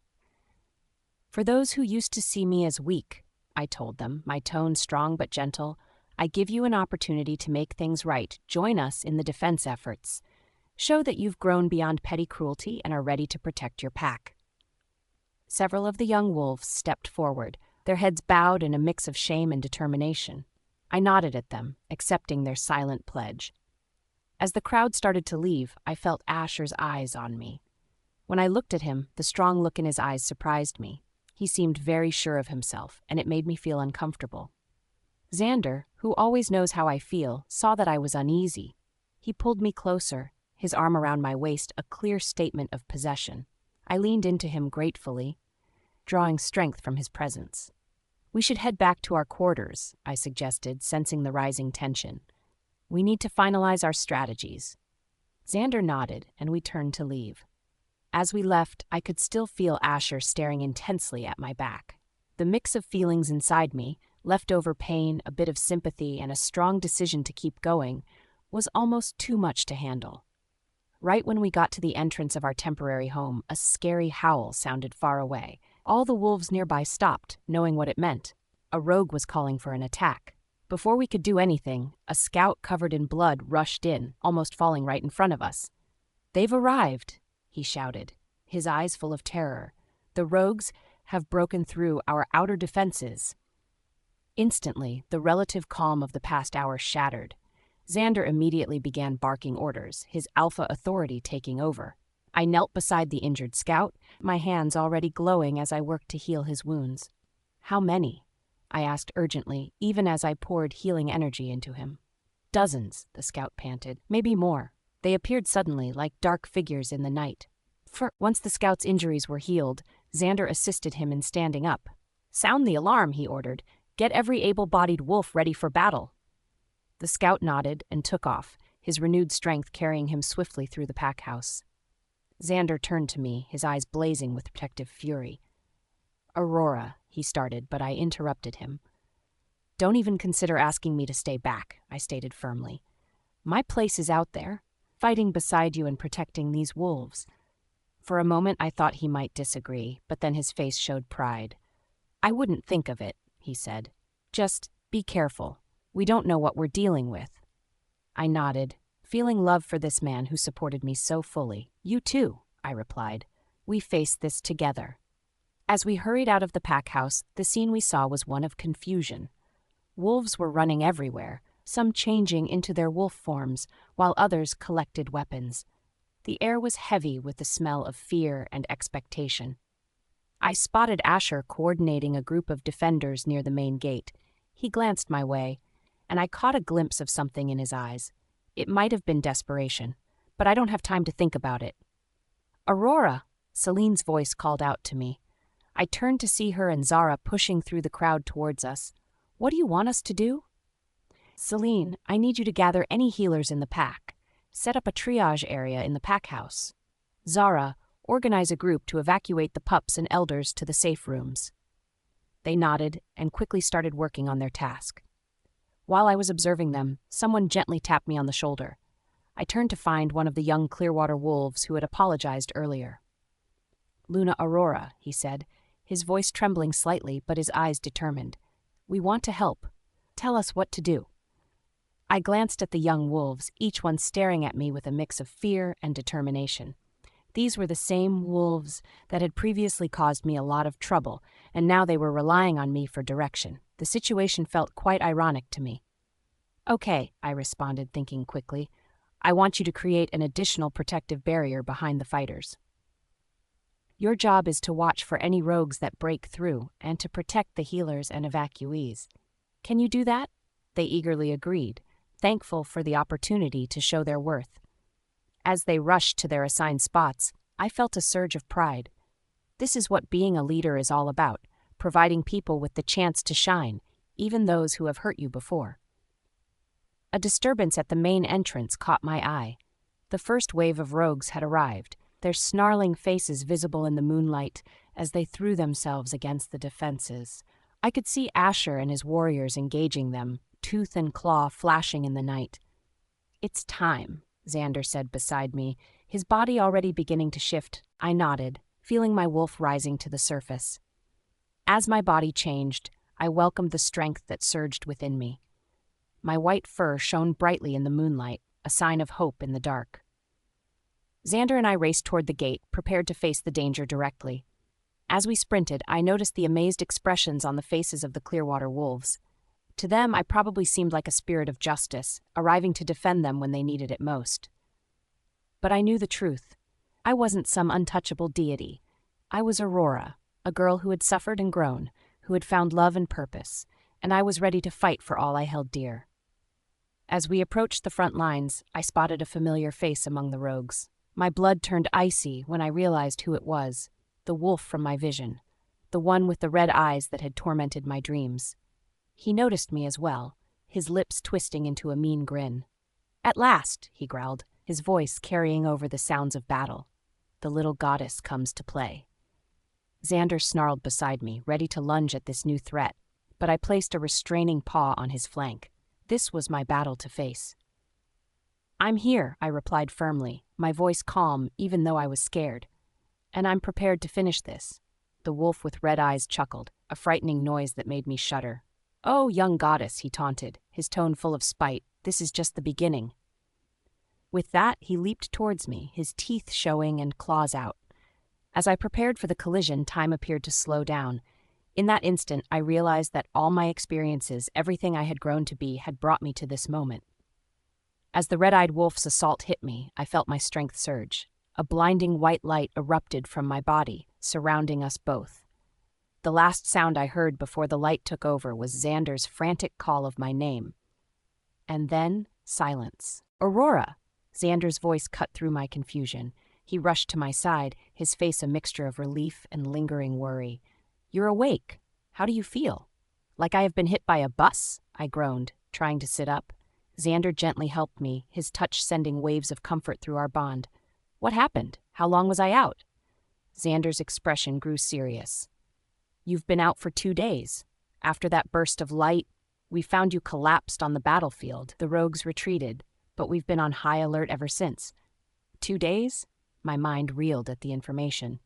"For those who used to see me as weak," I told them, my tone strong but gentle, "I give you an opportunity to make things right. Join us in the defense efforts. Show that you've grown beyond petty cruelty and are ready to protect your pack." Several of the young wolves stepped forward, their heads bowed in a mix of shame and determination. I nodded at them, accepting their silent pledge. As the crowd started to leave, I felt Asher's eyes on me. When I looked at him, the strong look in his eyes surprised me. He seemed very sure of himself, and it made me feel uncomfortable. Xander, who always knows how I feel, saw that I was uneasy. He pulled me closer, his arm around my waist, a clear statement of possession. I leaned into him gratefully, drawing strength from his presence. "We should head back to our quarters," I suggested, sensing the rising tension. "We need to finalize our strategies." Xander nodded, and we turned to leave. As we left, I could still feel Asher staring intensely at my back. The mix of feelings inside me, leftover pain, a bit of sympathy, and a strong decision to keep going, was almost too much to handle. Right when we got to the entrance of our temporary home, a scary howl sounded far away. All the wolves nearby stopped, knowing what it meant. A rogue was calling for an attack. Before we could do anything, a scout covered in blood rushed in, almost falling right in front of us. "They've arrived," he shouted, his eyes full of terror. "The rogues have broken through our outer defenses." Instantly, the relative calm of the past hour shattered. Xander immediately began barking orders, his alpha authority taking over. I knelt beside the injured scout, my hands already glowing as I worked to heal his wounds. "How many?" I asked urgently, even as I poured healing energy into him. "Dozens," the scout panted. "Maybe more. They appeared suddenly, like dark figures in the night." Once the scout's injuries were healed, Xander assisted him in standing up. "Sound the alarm," he ordered. "Get every able-bodied wolf ready for battle." The scout nodded and took off, his renewed strength carrying him swiftly through the pack house. Xander turned to me, his eyes blazing with protective fury. "Aurora," he started, but I interrupted him. "Don't even consider asking me to stay back," I stated firmly. "My place is out there, fighting beside you and protecting these wolves." For a moment I thought he might disagree, but then his face showed pride. "I wouldn't think of it," he said. "Just be careful. We don't know what we're dealing with." I nodded, feeling love for this man who supported me so fully. "You too," I replied. "We face this together." As we hurried out of the pack house, the scene we saw was one of confusion. Wolves were running everywhere, some changing into their wolf forms, while others collected weapons. The air was heavy with the smell of fear and expectation. I spotted Asher coordinating a group of defenders near the main gate. He glanced my way, and I caught a glimpse of something in his eyes. It might have been desperation, but I don't have time to think about it. "Aurora!" Celine's voice called out to me. I turned to see her and Zara pushing through the crowd towards us. "What do you want us to do?" "Celine, I need you to gather any healers in the pack. Set up a triage area in the pack house. Zara, organize a group to evacuate the pups and elders to the safe rooms." They nodded and quickly started working on their task. While I was observing them, someone gently tapped me on the shoulder. I turned to find one of the young Clearwater wolves who had apologized earlier. "Luna Aurora," he said, his voice trembling slightly but his eyes determined. "We want to help. Tell us what to do." I glanced at the young wolves, each one staring at me with a mix of fear and determination. These were the same wolves that had previously caused me a lot of trouble, and now they were relying on me for direction. The situation felt quite ironic to me. "Okay," I responded, thinking quickly. "I want you to create an additional protective barrier behind the fighters. Your job is to watch for any rogues that break through and to protect the healers and evacuees. Can you do that?" They eagerly agreed, thankful for the opportunity to show their worth. As they rushed to their assigned spots, I felt a surge of pride. This is what being a leader is all about, providing people with the chance to shine, even those who have hurt you before. A disturbance at the main entrance caught my eye. The first wave of rogues had arrived, their snarling faces visible in the moonlight as they threw themselves against the defenses. I could see Asher and his warriors engaging them, tooth and claw flashing in the night. "It's time," Xander said beside me, his body already beginning to shift. I nodded, feeling my wolf rising to the surface. As my body changed, I welcomed the strength that surged within me. My white fur shone brightly in the moonlight, a sign of hope in the dark. Xander and I raced toward the gate, prepared to face the danger directly. As we sprinted, I noticed the amazed expressions on the faces of the Clearwater wolves. To them, I probably seemed like a spirit of justice, arriving to defend them when they needed it most. But I knew the truth. I wasn't some untouchable deity. I was Aurora, a girl who had suffered and grown, who had found love and purpose, and I was ready to fight for all I held dear. As we approached the front lines, I spotted a familiar face among the rogues. My blood turned icy when I realized who it was, the wolf from my vision, the one with the red eyes that had tormented my dreams. He noticed me as well, his lips twisting into a mean grin. "At last," he growled, his voice carrying over the sounds of battle. "The little goddess comes to play." Xander snarled beside me, ready to lunge at this new threat, but I placed a restraining paw on his flank. This was my battle to face. "I'm here," I replied firmly, my voice calm even though I was scared. "And I'm prepared to finish this." The wolf with red eyes chuckled, a frightening noise that made me shudder. "Oh, young goddess," he taunted, his tone full of spite, "this is just the beginning." With that, he leaped towards me, his teeth showing and claws out. As I prepared for the collision, time appeared to slow down. In that instant, I realized that all my experiences, everything I had grown to be, had brought me to this moment. As the red-eyed wolf's assault hit me, I felt my strength surge. A blinding white light erupted from my body, surrounding us both. The last sound I heard before the light took over was Xander's frantic call of my name. And then, silence. "Aurora!" Xander's voice cut through my confusion. He rushed to my side, his face a mixture of relief and lingering worry. "You're awake. How do you feel?" "Like I have been hit by a bus," I groaned, trying to sit up. Xander gently helped me, his touch sending waves of comfort through our bond. "What happened? How long was I out?" Xander's expression grew serious. "You've been out for 2 days. After that burst of light, we found you collapsed on the battlefield. The rogues retreated, but we've been on high alert ever since. 2 days? My mind reeled at the information.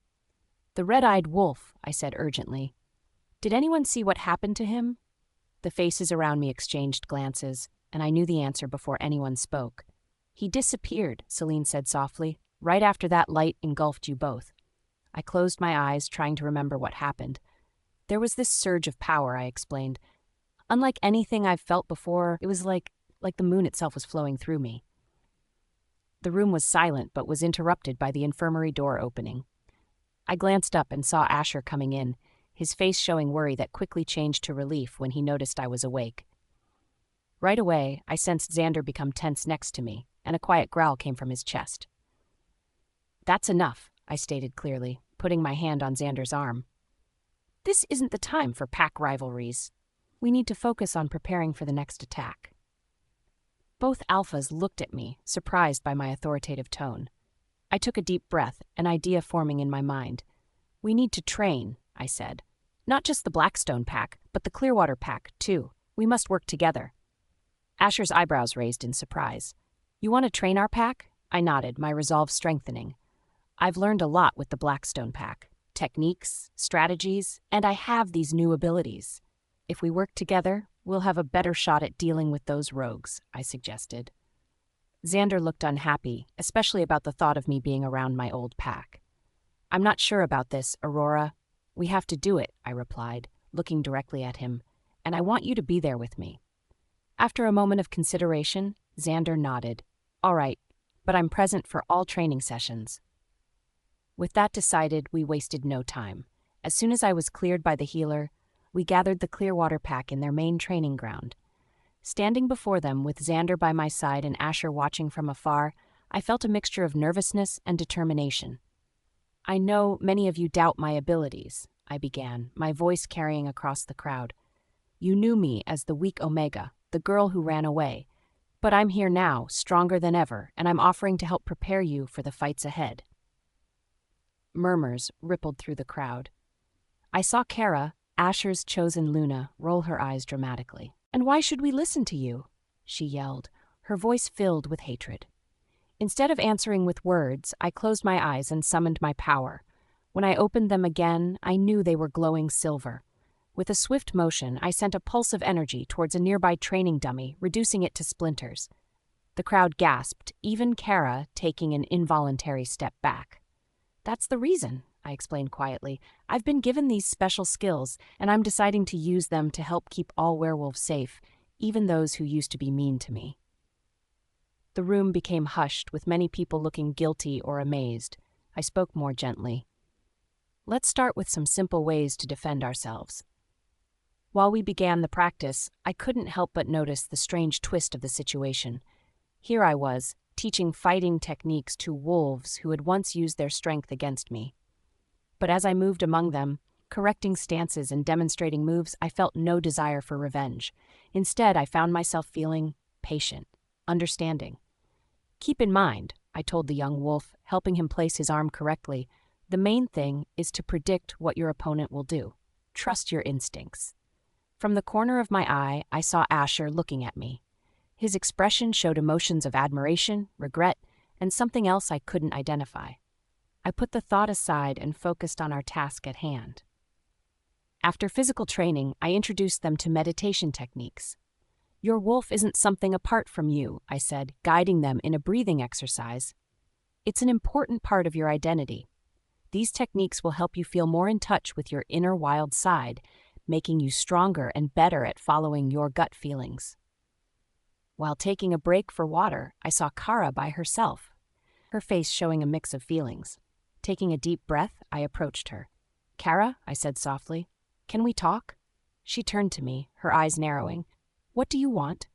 The red-eyed wolf, I said urgently. Did anyone see what happened to him? The faces around me exchanged glances, and I knew the answer before anyone spoke. He disappeared, Celine said softly. Right after that light engulfed you both. I closed my eyes, trying to remember what happened. There was this surge of power, I explained. Unlike anything I've felt before, it was like the moon itself was flowing through me. The room was silent, but was interrupted by the infirmary door opening. I glanced up and saw Asher coming in, his face showing worry that quickly changed to relief when he noticed I was awake. Right away, I sensed Xander become tense next to me, and a quiet growl came from his chest. That's enough, I stated clearly, putting my hand on Xander's arm. This isn't the time for pack rivalries. We need to focus on preparing for the next attack. Both alphas looked at me, surprised by my authoritative tone. I took a deep breath, an idea forming in my mind. We need to train, I said. Not just the Blackstone pack, but the Clearwater pack, too. We must work together. Asher's eyebrows raised in surprise. You want to train our pack? I nodded, my resolve strengthening. I've learned a lot with the Blackstone pack. Techniques, strategies, and I have these new abilities. If we work together, we'll have a better shot at dealing with those rogues, I suggested. Xander looked unhappy, especially about the thought of me being around my old pack. I'm not sure about this, Aurora. We have to do it, I replied, looking directly at him, and I want you to be there with me. After a moment of consideration, Xander nodded. All right, but I'm present for all training sessions. With that decided, we wasted no time. As soon as I was cleared by the healer, we gathered the Clearwater pack in their main training ground. Standing before them with Xander by my side and Asher watching from afar, I felt a mixture of nervousness and determination. I know many of you doubt my abilities, I began, my voice carrying across the crowd. You knew me as the weak Omega, the girl who ran away. But I'm here now, stronger than ever, and I'm offering to help prepare you for the fights ahead. Murmurs rippled through the crowd. I saw Kara, Asher's chosen Luna, roll her eyes dramatically. And why should we listen to you? She yelled, her voice filled with hatred. Instead of answering with words, I closed my eyes and summoned my power. When I opened them again, I knew they were glowing silver. With a swift motion, I sent a pulse of energy towards a nearby training dummy, reducing it to splinters. The crowd gasped, even Kara taking an involuntary step back. That's the reason, I explained quietly. I've been given these special skills, and I'm deciding to use them to help keep all werewolves safe, even those who used to be mean to me. The room became hushed, with many people looking guilty or amazed. I spoke more gently. Let's start with some simple ways to defend ourselves. While we began the practice, I couldn't help but notice the strange twist of the situation. Here I was, teaching fighting techniques to wolves who had once used their strength against me. But as I moved among them, correcting stances and demonstrating moves, I felt no desire for revenge. Instead, I found myself feeling patient, understanding. Keep in mind, I told the young wolf, helping him place his arm correctly, the main thing is to predict what your opponent will do. Trust your instincts. From the corner of my eye, I saw Asher looking at me. His expression showed emotions of admiration, regret, and something else I couldn't identify. I put the thought aside and focused on our task at hand. After physical training, I introduced them to meditation techniques. Your wolf isn't something apart from you, I said, guiding them in a breathing exercise. It's an important part of your identity. These techniques will help you feel more in touch with your inner wild side, making you stronger and better at following your gut feelings. While taking a break for water, I saw Kara by herself, her face showing a mix of feelings. Taking a deep breath, I approached her. Kara, I said softly, can we talk? She turned to me, her eyes narrowing. What do you want?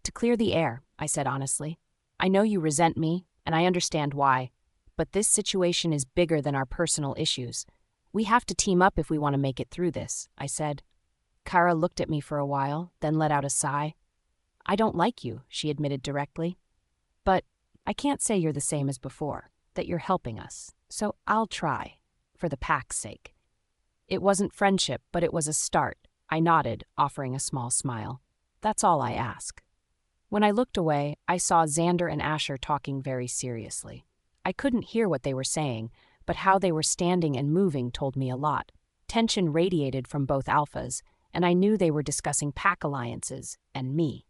To clear the air, I said honestly. I know you resent me, and I understand why, but this situation is bigger than our personal issues. We have to team up if we want to make it through this, I said. Kara looked at me for a while, then let out a sigh. I don't like you, she admitted directly. But I can't say you're the same as before, that you're helping us, so I'll try, for the pack's sake. It wasn't friendship, but it was a start. I nodded, offering a small smile. That's all I ask. When I looked away, I saw Xander and Asher talking very seriously. I couldn't hear what they were saying, but how they were standing and moving told me a lot. Tension radiated from both alphas, and I knew they were discussing pack alliances and me.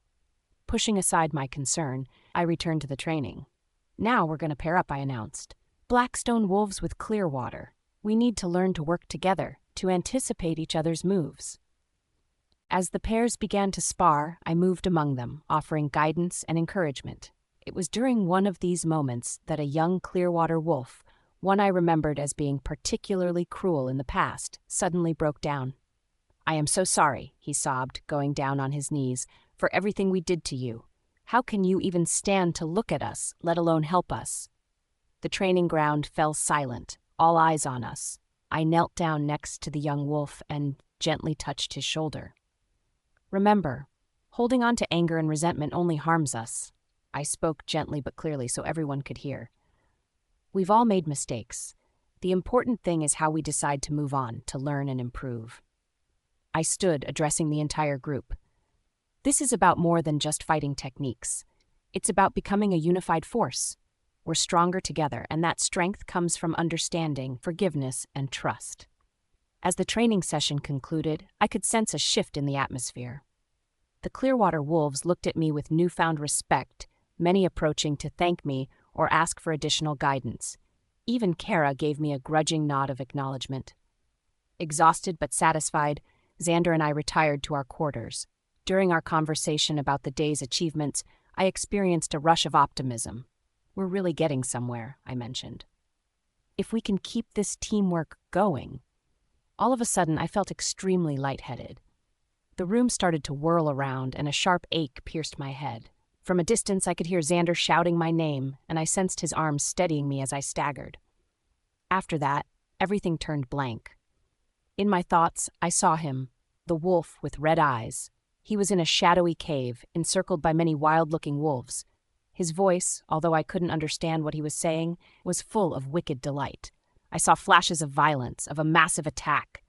Pushing aside my concern, I returned to the training. Now we're going to pair up, I announced. Blackstone wolves with Clearwater. We need to learn to work together, to anticipate each other's moves. As the pairs began to spar, I moved among them, offering guidance and encouragement. It was during one of these moments that a young Clearwater wolf, one I remembered as being particularly cruel in the past, suddenly broke down. I am so sorry, he sobbed, going down on his knees, for everything we did to you. How can you even stand to look at us, let alone help us? The training ground fell silent, all eyes on us. I knelt down next to the young wolf and gently touched his shoulder. Remember, holding on to anger and resentment only harms us. I spoke gently but clearly so everyone could hear. We've all made mistakes. The important thing is how we decide to move on, to learn and improve. I stood, addressing the entire group. This is about more than just fighting techniques. It's about becoming a unified force. We're stronger together, and that strength comes from understanding, forgiveness, and trust. As the training session concluded, I could sense a shift in the atmosphere. The Clearwater wolves looked at me with newfound respect, many approaching to thank me or ask for additional guidance. Even Kara gave me a grudging nod of acknowledgement. Exhausted but satisfied, Xander and I retired to our quarters. During our conversation about the day's achievements, I experienced a rush of optimism. We're really getting somewhere, I mentioned. If we can keep this teamwork going. All of a sudden, I felt extremely lightheaded. The room started to whirl around, and a sharp ache pierced my head. From a distance, I could hear Xander shouting my name, and I sensed his arms steadying me as I staggered. After that, everything turned blank. In my thoughts, I saw him, the wolf with red eyes. He was in a shadowy cave, encircled by many wild-looking wolves. His voice, although I couldn't understand what he was saying, was full of wicked delight. I saw flashes of violence, of a massive attack.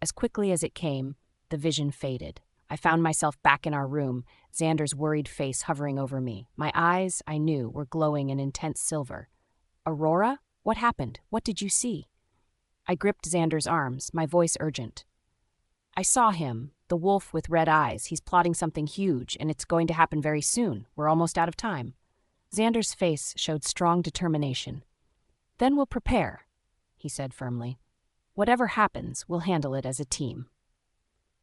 As quickly as it came, the vision faded. I found myself back in our room, Xander's worried face hovering over me. My eyes, I knew, were glowing in intense silver. Aurora? What happened? What did you see? I gripped Xander's arms, my voice urgent. I saw him, the wolf with red eyes. He's plotting something huge, and it's going to happen very soon. We're almost out of time. Xander's face showed strong determination. Then we'll prepare, he said firmly. Whatever happens, we'll handle it as a team.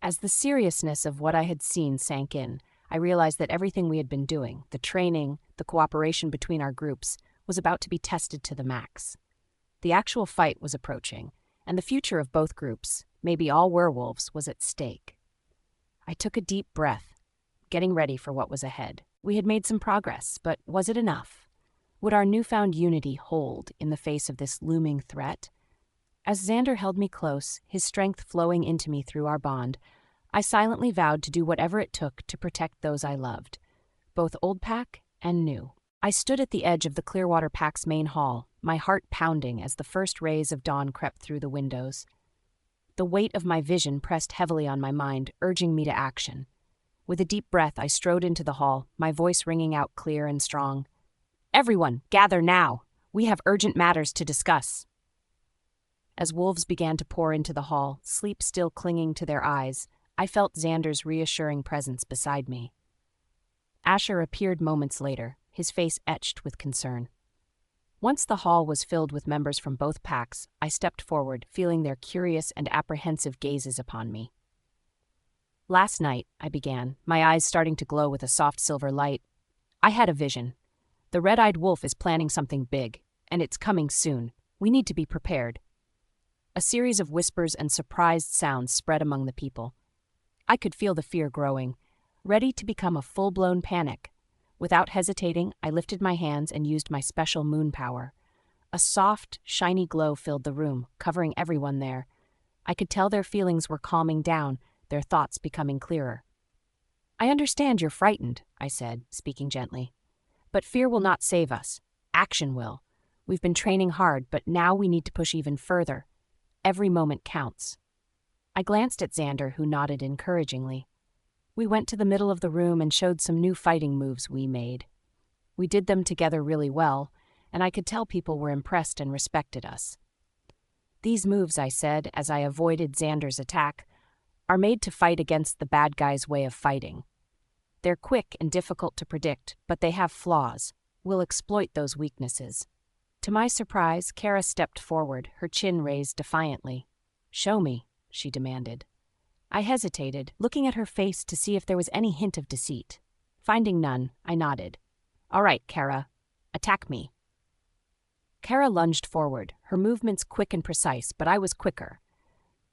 As the seriousness of what I had seen sank in, I realized that everything we had been doing, the training, the cooperation between our groups, was about to be tested to the max. The actual fight was approaching, and the future of both groups, maybe all werewolves, was at stake. I took a deep breath, getting ready for what was ahead. We had made some progress, but was it enough? Would our newfound unity hold in the face of this looming threat? As Xander held me close, his strength flowing into me through our bond, I silently vowed to do whatever it took to protect those I loved, both old pack and new. I stood at the edge of the Clearwater Pack's main hall, my heart pounding as the first rays of dawn crept through the windows. The weight of my vision pressed heavily on my mind, urging me to action. With a deep breath, I strode into the hall, my voice ringing out clear and strong. Everyone, gather now! We have urgent matters to discuss. As wolves began to pour into the hall, sleep still clinging to their eyes, I felt Xander's reassuring presence beside me. Asher appeared moments later, his face etched with concern. Once the hall was filled with members from both packs, I stepped forward, feeling their curious and apprehensive gazes upon me. Last night, I began, my eyes starting to glow with a soft silver light. I had a vision. The red-eyed wolf is planning something big, and it's coming soon. We need to be prepared. A series of whispers and surprised sounds spread among the people. I could feel the fear growing, ready to become a full-blown panic. Without hesitating, I lifted my hands and used my special moon power. A soft, shiny glow filled the room, covering everyone there. I could tell their feelings were calming down, their thoughts becoming clearer. I understand you're frightened, I said, speaking gently. But fear will not save us. Action will. We've been training hard, but now we need to push even further. Every moment counts. I glanced at Xander, who nodded encouragingly. We went to the middle of the room and showed some new fighting moves we made. We did them together really well, and I could tell people were impressed and respected us. These moves, I said, as I avoided Xander's attack, are made to fight against the bad guy's way of fighting. They're quick and difficult to predict, but they have flaws. We'll exploit those weaknesses. To my surprise, Kara stepped forward, her chin raised defiantly. "Show me," she demanded. I hesitated, looking at her face to see if there was any hint of deceit. Finding none, I nodded. "All right, Kara, attack me." Kara lunged forward, her movements quick and precise, but I was quicker.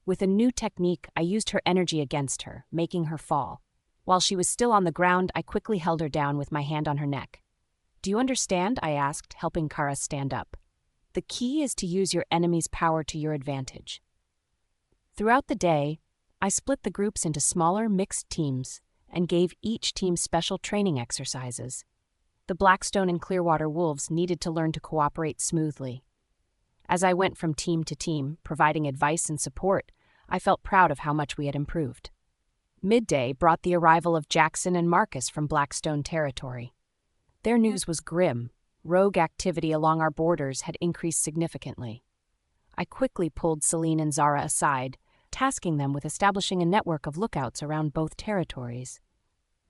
With a new technique, I used her energy against her, making her fall. While she was still on the ground, I quickly held her down with my hand on her neck. "Do you understand?" I asked, helping Kara stand up. "The key is to use your enemy's power to your advantage." Throughout the day, I split the groups into smaller, mixed teams and gave each team special training exercises. The Blackstone and Clearwater Wolves needed to learn to cooperate smoothly. As I went from team to team, providing advice and support, I felt proud of how much we had improved. Midday brought the arrival of Jackson and Marcus from Blackstone territory. Their news was grim. Rogue activity along our borders had increased significantly. I quickly pulled Celine and Zara aside, tasking them with establishing a network of lookouts around both territories.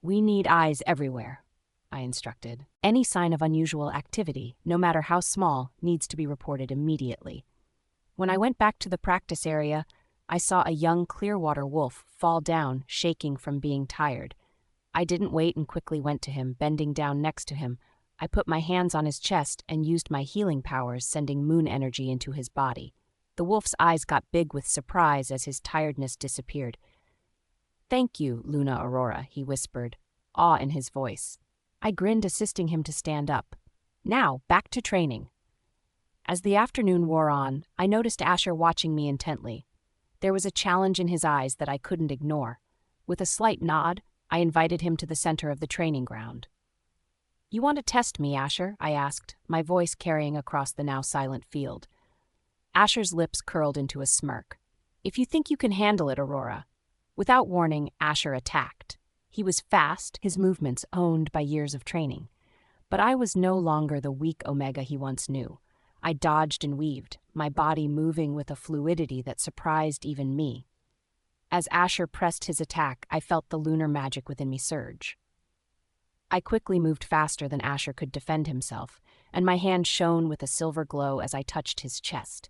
"We need eyes everywhere," I instructed. "Any sign of unusual activity, no matter how small, needs to be reported immediately." When I went back to the practice area, I saw a young Clearwater wolf fall down, shaking from being tired. I didn't wait and quickly went to him, bending down next to him. I put my hands on his chest and used my healing powers, sending moon energy into his body. The wolf's eyes got big with surprise as his tiredness disappeared. "Thank you, Luna Aurora," he whispered, awe in his voice. I grinned, assisting him to stand up. "Now, back to training." As the afternoon wore on, I noticed Asher watching me intently. There was a challenge in his eyes that I couldn't ignore. With a slight nod, I invited him to the center of the training ground. "You want to test me, Asher?" I asked, my voice carrying across the now silent field. Asher's lips curled into a smirk. "If you think you can handle it, Aurora." Without warning, Asher attacked. He was fast, his movements owned by years of training. But I was no longer the weak Omega he once knew. I dodged and weaved, my body moving with a fluidity that surprised even me. As Asher pressed his attack, I felt the lunar magic within me surge. I quickly moved faster than Asher could defend himself, and my hand shone with a silver glow as I touched his chest.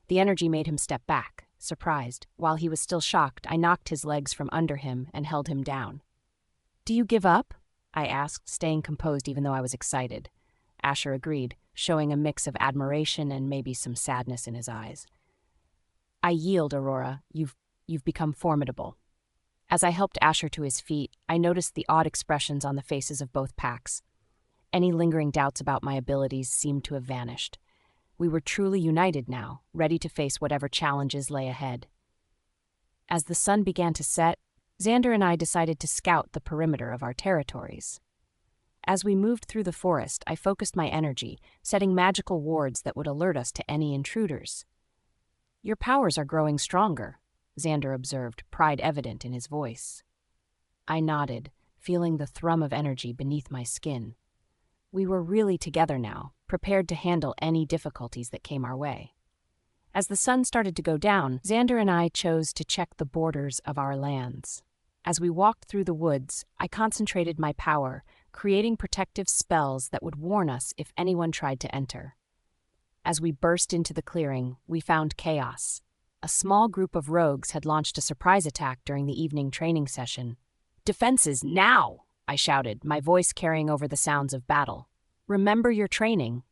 The energy made him step back, surprised. While he was still shocked, I knocked his legs from under him and held him down. "Do you give up?" I asked, staying composed even though I was excited. Asher agreed, showing a mix of admiration and maybe some sadness in his eyes. "I yield, Aurora. You've become formidable." As I helped Asher to his feet, I noticed the odd expressions on the faces of both packs. Any lingering doubts about my abilities seemed to have vanished. We were truly united now, ready to face whatever challenges lay ahead. As the sun began to set, Xander and I decided to scout the perimeter of our territories. As we moved through the forest, I focused my energy, setting magical wards that would alert us to any intruders. "Your powers are growing stronger," Xander observed, pride evident in his voice. I nodded, feeling the thrum of energy beneath my skin. We were really together now, prepared to handle any difficulties that came our way. As the sun started to go down, Xander and I chose to check the borders of our lands. As we walked through the woods, I concentrated my power, creating protective spells that would warn us if anyone tried to enter. As we burst into the clearing, we found chaos. A small group of rogues had launched a surprise attack during the evening training session. "Defenses now!" I shouted, my voice carrying over the sounds of battle. "Remember your training."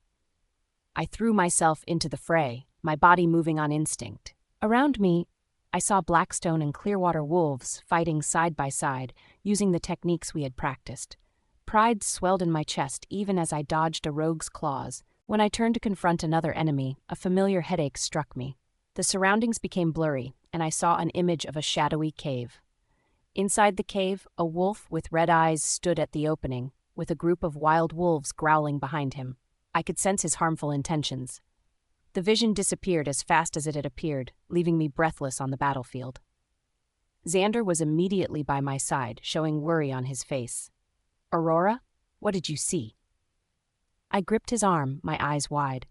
I threw myself into the fray, my body moving on instinct. Around me, I saw Blackstone and Clearwater wolves fighting side by side, using the techniques we had practiced. Pride swelled in my chest even as I dodged a rogue's claws. When I turned to confront another enemy, a familiar headache struck me. The surroundings became blurry, and I saw an image of a shadowy cave. Inside the cave, a wolf with red eyes stood at the opening, with a group of wild wolves growling behind him. I could sense his harmful intentions. The vision disappeared as fast as it had appeared, leaving me breathless on the battlefield. Xander was immediately by my side, showing worry on his face. Aurora, what did you see? I gripped his arm, my eyes wide.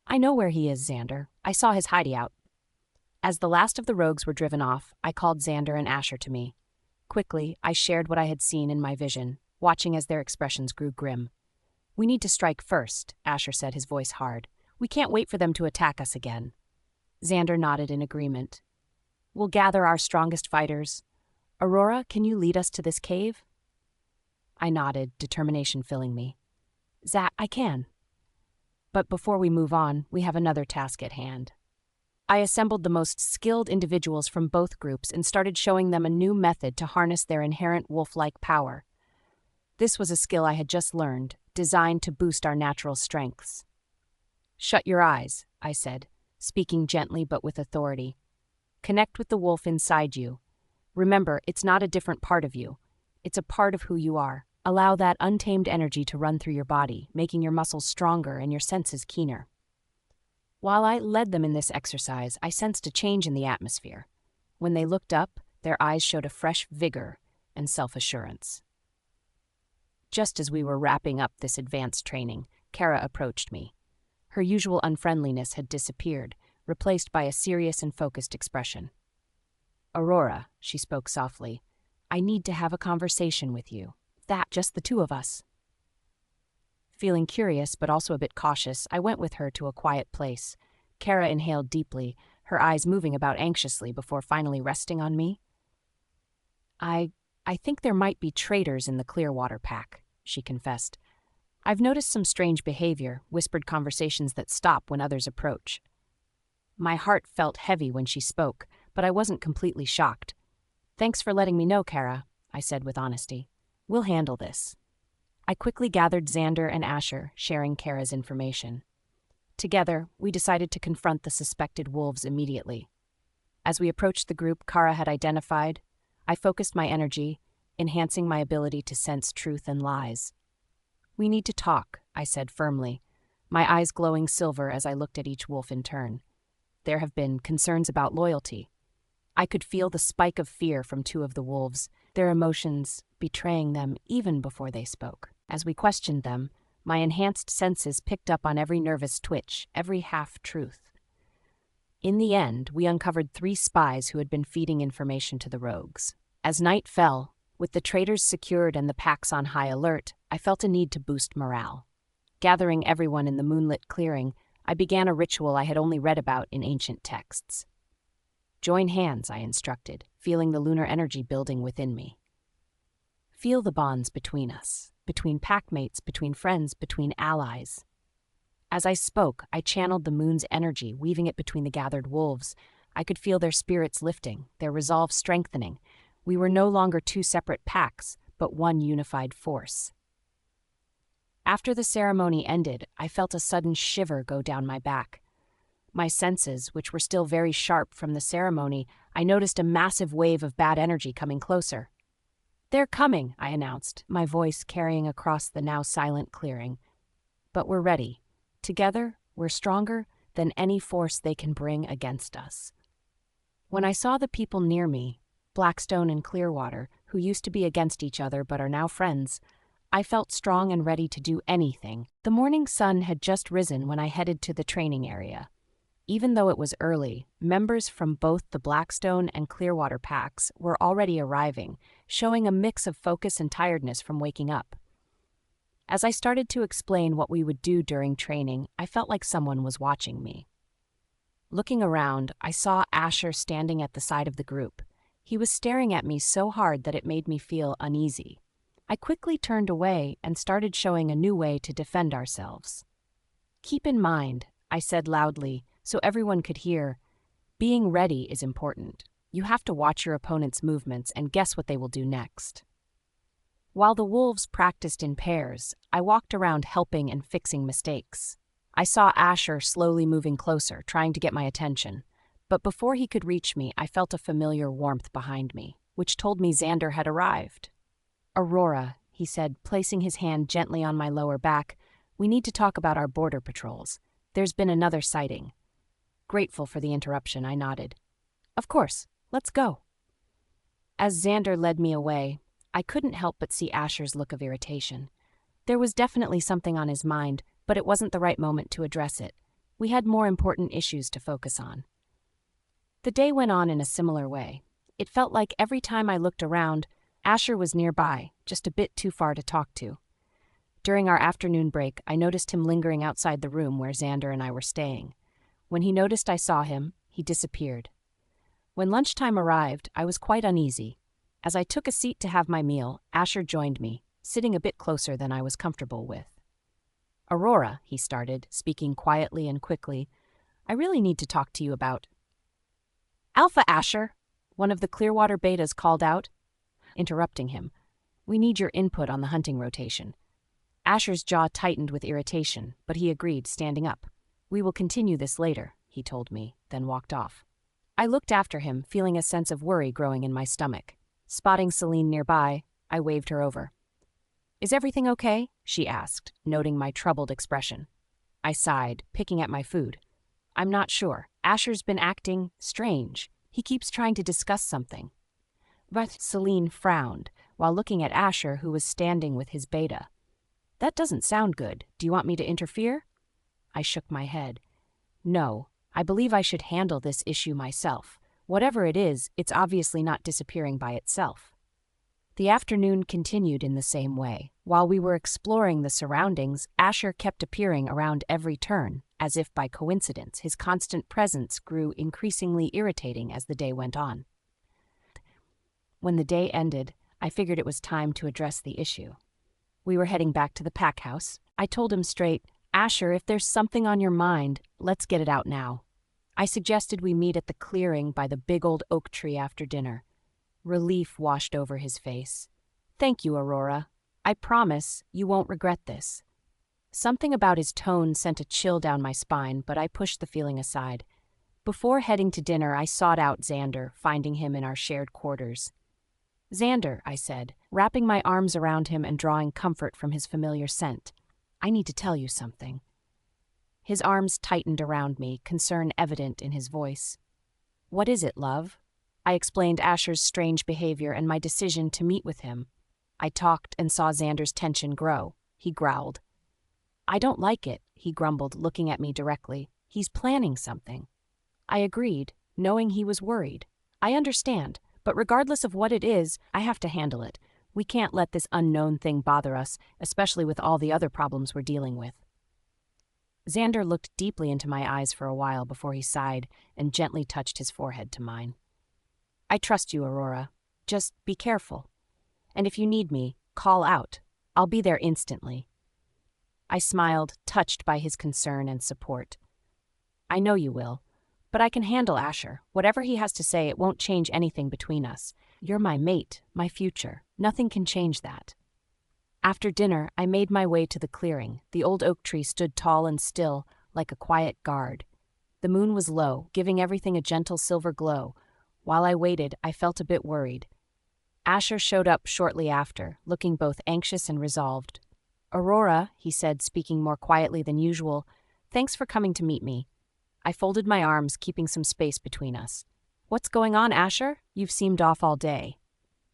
I know where he is, Xander. I saw his hideout. As the last of the rogues were driven off, I called Xander and Asher to me. Quickly, I shared what I had seen in my vision, watching as their expressions grew grim. We need to strike first, Asher said, his voice hard. We can't wait for them to attack us again. Xander nodded in agreement. We'll gather our strongest fighters. Aurora, can you lead us to this cave? I nodded, determination filling me. Zach, I can. But before we move on, we have another task at hand. I assembled the most skilled individuals from both groups and started showing them a new method to harness their inherent wolf-like power. This was a skill I had just learned, designed to boost our natural strengths. Shut your eyes, I said, speaking gently but with authority. Connect with the wolf inside you. Remember, it's not a different part of you. It's a part of who you are. Allow that untamed energy to run through your body, making your muscles stronger and your senses keener. While I led them in this exercise, I sensed a change in the atmosphere. When they looked up, their eyes showed a fresh vigor and self-assurance. Just as we were wrapping up this advanced training, Kara approached me. Her usual unfriendliness had disappeared, replaced by a serious and focused expression. Aurora, she spoke softly, I need to have a conversation with you. Just the two of us. Feeling curious but also a bit cautious, I went with her to a quiet place. Kara inhaled deeply, her eyes moving about anxiously before finally resting on me. I think there might be traitors in the Clearwater pack, she confessed. I've noticed some strange behavior, whispered conversations that stop when others approach. My heart felt heavy when she spoke, but I wasn't completely shocked. Thanks for letting me know, Kara, I said with honesty. We'll handle this. I quickly gathered Xander and Asher, sharing Kara's information. Together, we decided to confront the suspected wolves immediately. As we approached the group Kara had identified, I focused my energy, enhancing my ability to sense truth and lies. We need to talk, I said firmly, my eyes glowing silver as I looked at each wolf in turn. There have been concerns about loyalty. I could feel the spike of fear from two of the wolves, their emotions betraying them even before they spoke. As we questioned them, my enhanced senses picked up on every nervous twitch, every half-truth. In the end, we uncovered 3 spies who had been feeding information to the rogues. As night fell, with the traitors secured and the packs on high alert, I felt a need to boost morale. Gathering everyone in the moonlit clearing, I began a ritual I had only read about in ancient texts. Join hands, I instructed, feeling the lunar energy building within me. Feel the bonds between us, between packmates, between friends, between allies. As I spoke, I channeled the moon's energy, weaving it between the gathered wolves. I could feel their spirits lifting, their resolve strengthening. We were no longer 2 separate packs, but one unified force. After the ceremony ended, I felt a sudden shiver go down my back. My senses, which were still very sharp from the ceremony, I noticed a massive wave of bad energy coming closer. They're coming, I announced, my voice carrying across the now silent clearing. But we're ready. Together, we're stronger than any force they can bring against us. When I saw the people near me, Blackstone and Clearwater, who used to be against each other but are now friends, I felt strong and ready to do anything. The morning sun had just risen when I headed to the training area. Even though it was early, members from both the Blackstone and Clearwater packs were already arriving, showing a mix of focus and tiredness from waking up. As I started to explain what we would do during training, I felt like someone was watching me. Looking around, I saw Asher standing at the side of the group. He was staring at me so hard that it made me feel uneasy. I quickly turned away and started showing a new way to defend ourselves. Keep in mind, I said loudly, so everyone could hear, being ready is important. You have to watch your opponent's movements and guess what they will do next. While the wolves practiced in pairs, I walked around helping and fixing mistakes. I saw Asher slowly moving closer, trying to get my attention. But before he could reach me, I felt a familiar warmth behind me, which told me Xander had arrived. Aurora, he said, placing his hand gently on my lower back, we need to talk about our border patrols. There's been another sighting. Grateful for the interruption, I nodded. Of course, let's go. As Xander led me away, I couldn't help but see Asher's look of irritation. There was definitely something on his mind, but it wasn't the right moment to address it. We had more important issues to focus on. The day went on in a similar way. It felt like every time I looked around, Asher was nearby, just a bit too far to talk to. During our afternoon break, I noticed him lingering outside the room where Xander and I were staying. When he noticed I saw him, he disappeared. When lunchtime arrived, I was quite uneasy. As I took a seat to have my meal, Asher joined me, sitting a bit closer than I was comfortable with. "Aurora," he started, speaking quietly and quickly, "I really need to talk to you about—" "Alpha, Asher," one of the Clearwater betas called out, interrupting him. "We need your input on the hunting rotation." Asher's jaw tightened with irritation, but he agreed, standing up. "We will continue this later," he told me, then walked off. I looked after him, feeling a sense of worry growing in my stomach. Spotting Celine nearby, I waved her over. "Is everything okay?" she asked, noting my troubled expression. I sighed, picking at my food. "I'm not sure. Asher's been acting strange. He keeps trying to discuss something." But Celine frowned, while looking at Asher, who was standing with his beta. "That doesn't sound good. Do you want me to interfere?" I shook my head. "No, I believe I should handle this issue myself. Whatever it is, it's obviously not disappearing by itself." The afternoon continued in the same way. While we were exploring the surroundings, Asher kept appearing around every turn. As if by coincidence, his constant presence grew increasingly irritating as the day went on. When the day ended, I figured it was time to address the issue. We were heading back to the pack house. I told him straight, "Asher, if there's something on your mind, let's get it out now." I suggested we meet at the clearing by the big old oak tree after dinner. Relief washed over his face. "Thank you, Aurora. I promise you won't regret this." Something about his tone sent a chill down my spine, but I pushed the feeling aside. Before heading to dinner, I sought out Xander, finding him in our shared quarters. "Xander," I said, wrapping my arms around him and drawing comfort from his familiar scent, "I need to tell you something." His arms tightened around me, concern evident in his voice. "What is it, love?" I explained Asher's strange behavior and my decision to meet with him. I talked and saw Xander's tension grow. He growled. "I don't like it," he grumbled, looking at me directly. "He's planning something." I agreed, knowing he was worried. "I understand, but regardless of what it is, I have to handle it. We can't let this unknown thing bother us, especially with all the other problems we're dealing with." Xander looked deeply into my eyes for a while before he sighed and gently touched his forehead to mine. "I trust you, Aurora. Just be careful. And if you need me, call out. I'll be there instantly." I smiled, touched by his concern and support. "I know you will. But I can handle Asher. Whatever he has to say, it won't change anything between us. You're my mate, my future. Nothing can change that." After dinner, I made my way to the clearing. The old oak tree stood tall and still, like a quiet guard. The moon was low, giving everything a gentle silver glow. While I waited, I felt a bit worried. Asher showed up shortly after, looking both anxious and resolved. "Aurora," he said, speaking more quietly than usual, "thanks for coming to meet me." I folded my arms, keeping some space between us. "What's going on, Asher? You've seemed off all day."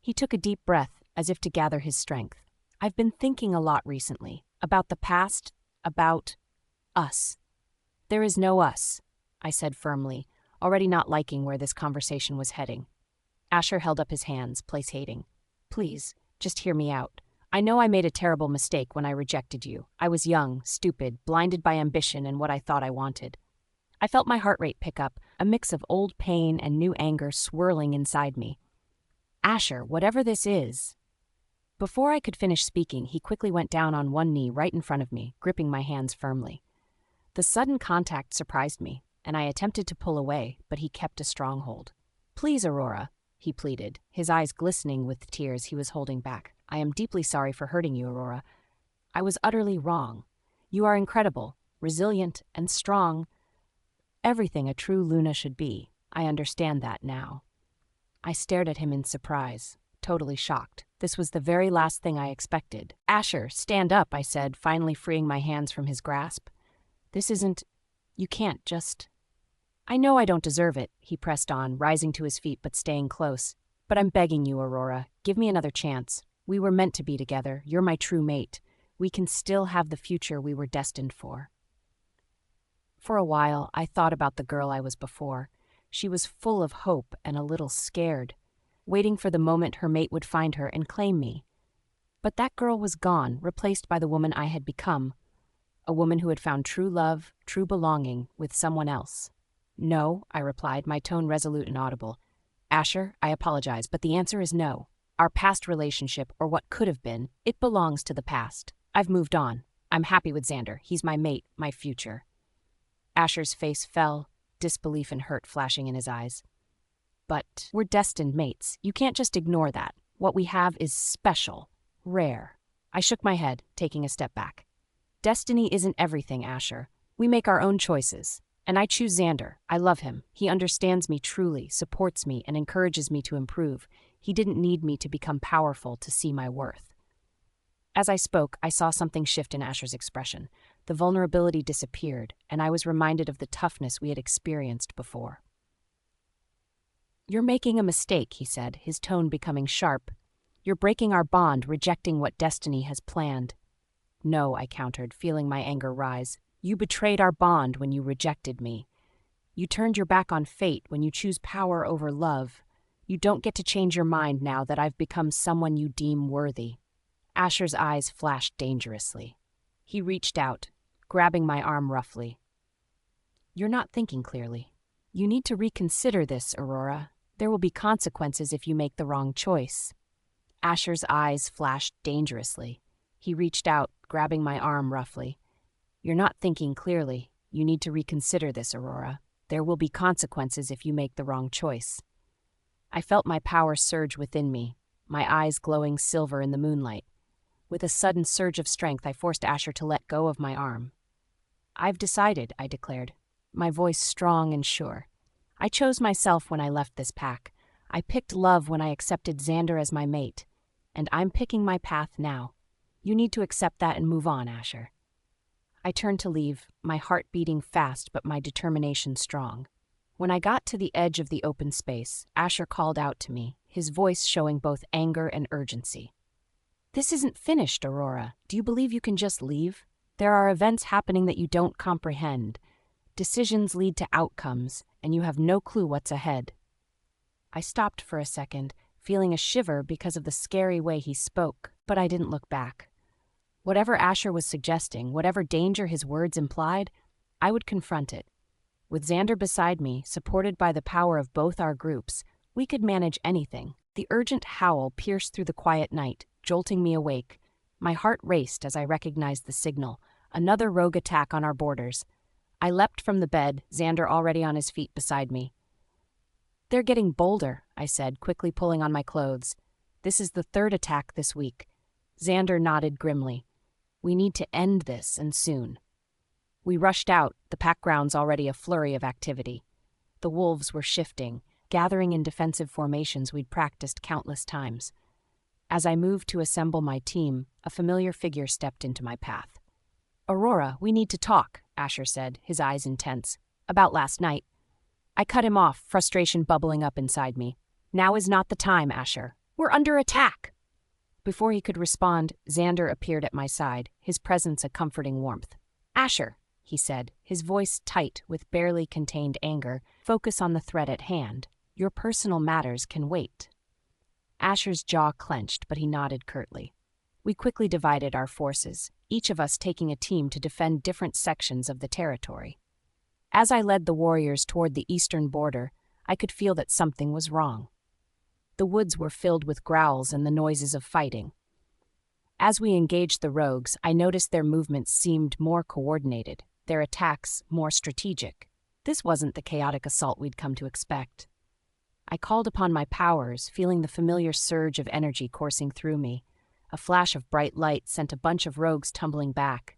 He took a deep breath, as if to gather his strength. "I've been thinking a lot recently. About the past, about us." "There is no us," I said firmly, already not liking where this conversation was heading. Asher held up his hands, place-hating. "Please, just hear me out. I know I made a terrible mistake when I rejected you. I was young, stupid, blinded by ambition and what I thought I wanted." I felt my heart rate pick up, a mix of old pain and new anger swirling inside me. "Asher, whatever this is—" Before I could finish speaking, he quickly went down on one knee right in front of me, gripping my hands firmly. The sudden contact surprised me, and I attempted to pull away, but he kept a strong hold. "Please, Aurora," he pleaded, his eyes glistening with tears he was holding back. "I am deeply sorry for hurting you, Aurora. I was utterly wrong. You are incredible, resilient, and strong. Everything a true Luna should be. I understand that now." I stared at him in surprise, totally shocked. This was the very last thing I expected. "Asher, stand up," I said, finally freeing my hands from his grasp. "This isn't— You can't just—" "I know I don't deserve it," he pressed on, rising to his feet but staying close. But I'm begging you, Aurora, give me another chance. We were meant to be together. You're my true mate. We can still have the future we were destined for. For a while, I thought about the girl I was before. She was full of hope and a little scared, waiting for the moment her mate would find her and claim me. But that girl was gone, replaced by the woman I had become, a woman who had found true love, true belonging with someone else. No, I replied, my tone resolute and audible. Asher, I apologize, but the answer is no. Our past relationship, or what could have been, it belongs to the past. I've moved on. I'm happy with Xander. He's my mate, my future. Asher's face fell, disbelief and hurt flashing in his eyes. But we're destined mates. You can't just ignore that. What we have is special, rare. I shook my head, taking a step back. Destiny isn't everything, Asher. We make our own choices. And I choose Xander. I love him. He understands me truly, supports me, and encourages me to improve. He didn't need me to become powerful to see my worth. As I spoke, I saw something shift in Asher's expression. The vulnerability disappeared, and I was reminded of the toughness we had experienced before. You're making a mistake, he said, his tone becoming sharp. You're breaking our bond, rejecting what destiny has planned. No, I countered, feeling my anger rise. You betrayed our bond when you rejected me. You turned your back on fate when you choose power over love. You don't get to change your mind now that I've become someone you deem worthy. Asher's eyes flashed dangerously. He reached out, grabbing my arm roughly. You're not thinking clearly. You need to reconsider this, Aurora. There will be consequences if you make the wrong choice. Asher's eyes flashed dangerously. He reached out, grabbing my arm roughly. You're not thinking clearly. You need to reconsider this, Aurora. There will be consequences if you make the wrong choice. I felt my power surge within me, my eyes glowing silver in the moonlight. With a sudden surge of strength, I forced Asher to let go of my arm. I've decided, I declared, my voice strong and sure. I chose myself when I left this pack. I picked love when I accepted Xander as my mate. And I'm picking my path now. You need to accept that and move on, Asher. I turned to leave, my heart beating fast but my determination strong. When I got to the edge of the open space, Asher called out to me, his voice showing both anger and urgency. This isn't finished, Aurora. Do you believe you can just leave? There are events happening that you don't comprehend. Decisions lead to outcomes, and you have no clue what's ahead. I stopped for a second, feeling a shiver because of the scary way he spoke, but I didn't look back. Whatever Asher was suggesting, whatever danger his words implied, I would confront it. With Xander beside me, supported by the power of both our groups, we could manage anything. The urgent howl pierced through the quiet night, jolting me awake. My heart raced as I recognized the signal, another rogue attack on our borders. I leapt from the bed, Xander already on his feet beside me. They're getting bolder, I said, quickly pulling on my clothes. This is the third attack this week. Xander nodded grimly. We need to end this, and soon. We rushed out, the pack grounds already a flurry of activity. The wolves were shifting, gathering in defensive formations we'd practiced countless times. As I moved to assemble my team, a familiar figure stepped into my path. Aurora, we need to talk, Asher said, his eyes intense. About last night. I cut him off, frustration bubbling up inside me. Now is not the time, Asher. We're under attack. Before he could respond, Xander appeared at my side, his presence a comforting warmth. Asher, he said, his voice tight with barely contained anger, focus on the threat at hand. Your personal matters can wait. Asher's jaw clenched, but he nodded curtly. We quickly divided our forces, each of us taking a team to defend different sections of the territory. As I led the warriors toward the eastern border, I could feel that something was wrong. The woods were filled with growls and the noises of fighting. As we engaged the rogues, I noticed their movements seemed more coordinated, their attacks more strategic. This wasn't the chaotic assault we'd come to expect. I called upon my powers, feeling the familiar surge of energy coursing through me. A flash of bright light sent a bunch of rogues tumbling back.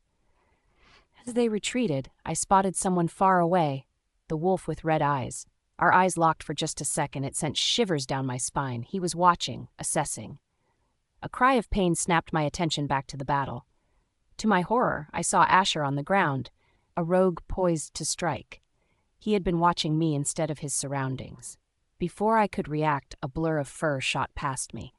As they retreated, I spotted someone far away, the wolf with red eyes. Our eyes locked for just a second. It sent shivers down my spine. He was watching, assessing. A cry of pain snapped my attention back to the battle. To my horror, I saw Asher on the ground, a rogue poised to strike. He had been watching me instead of his surroundings. Before I could react, a blur of fur shot past me.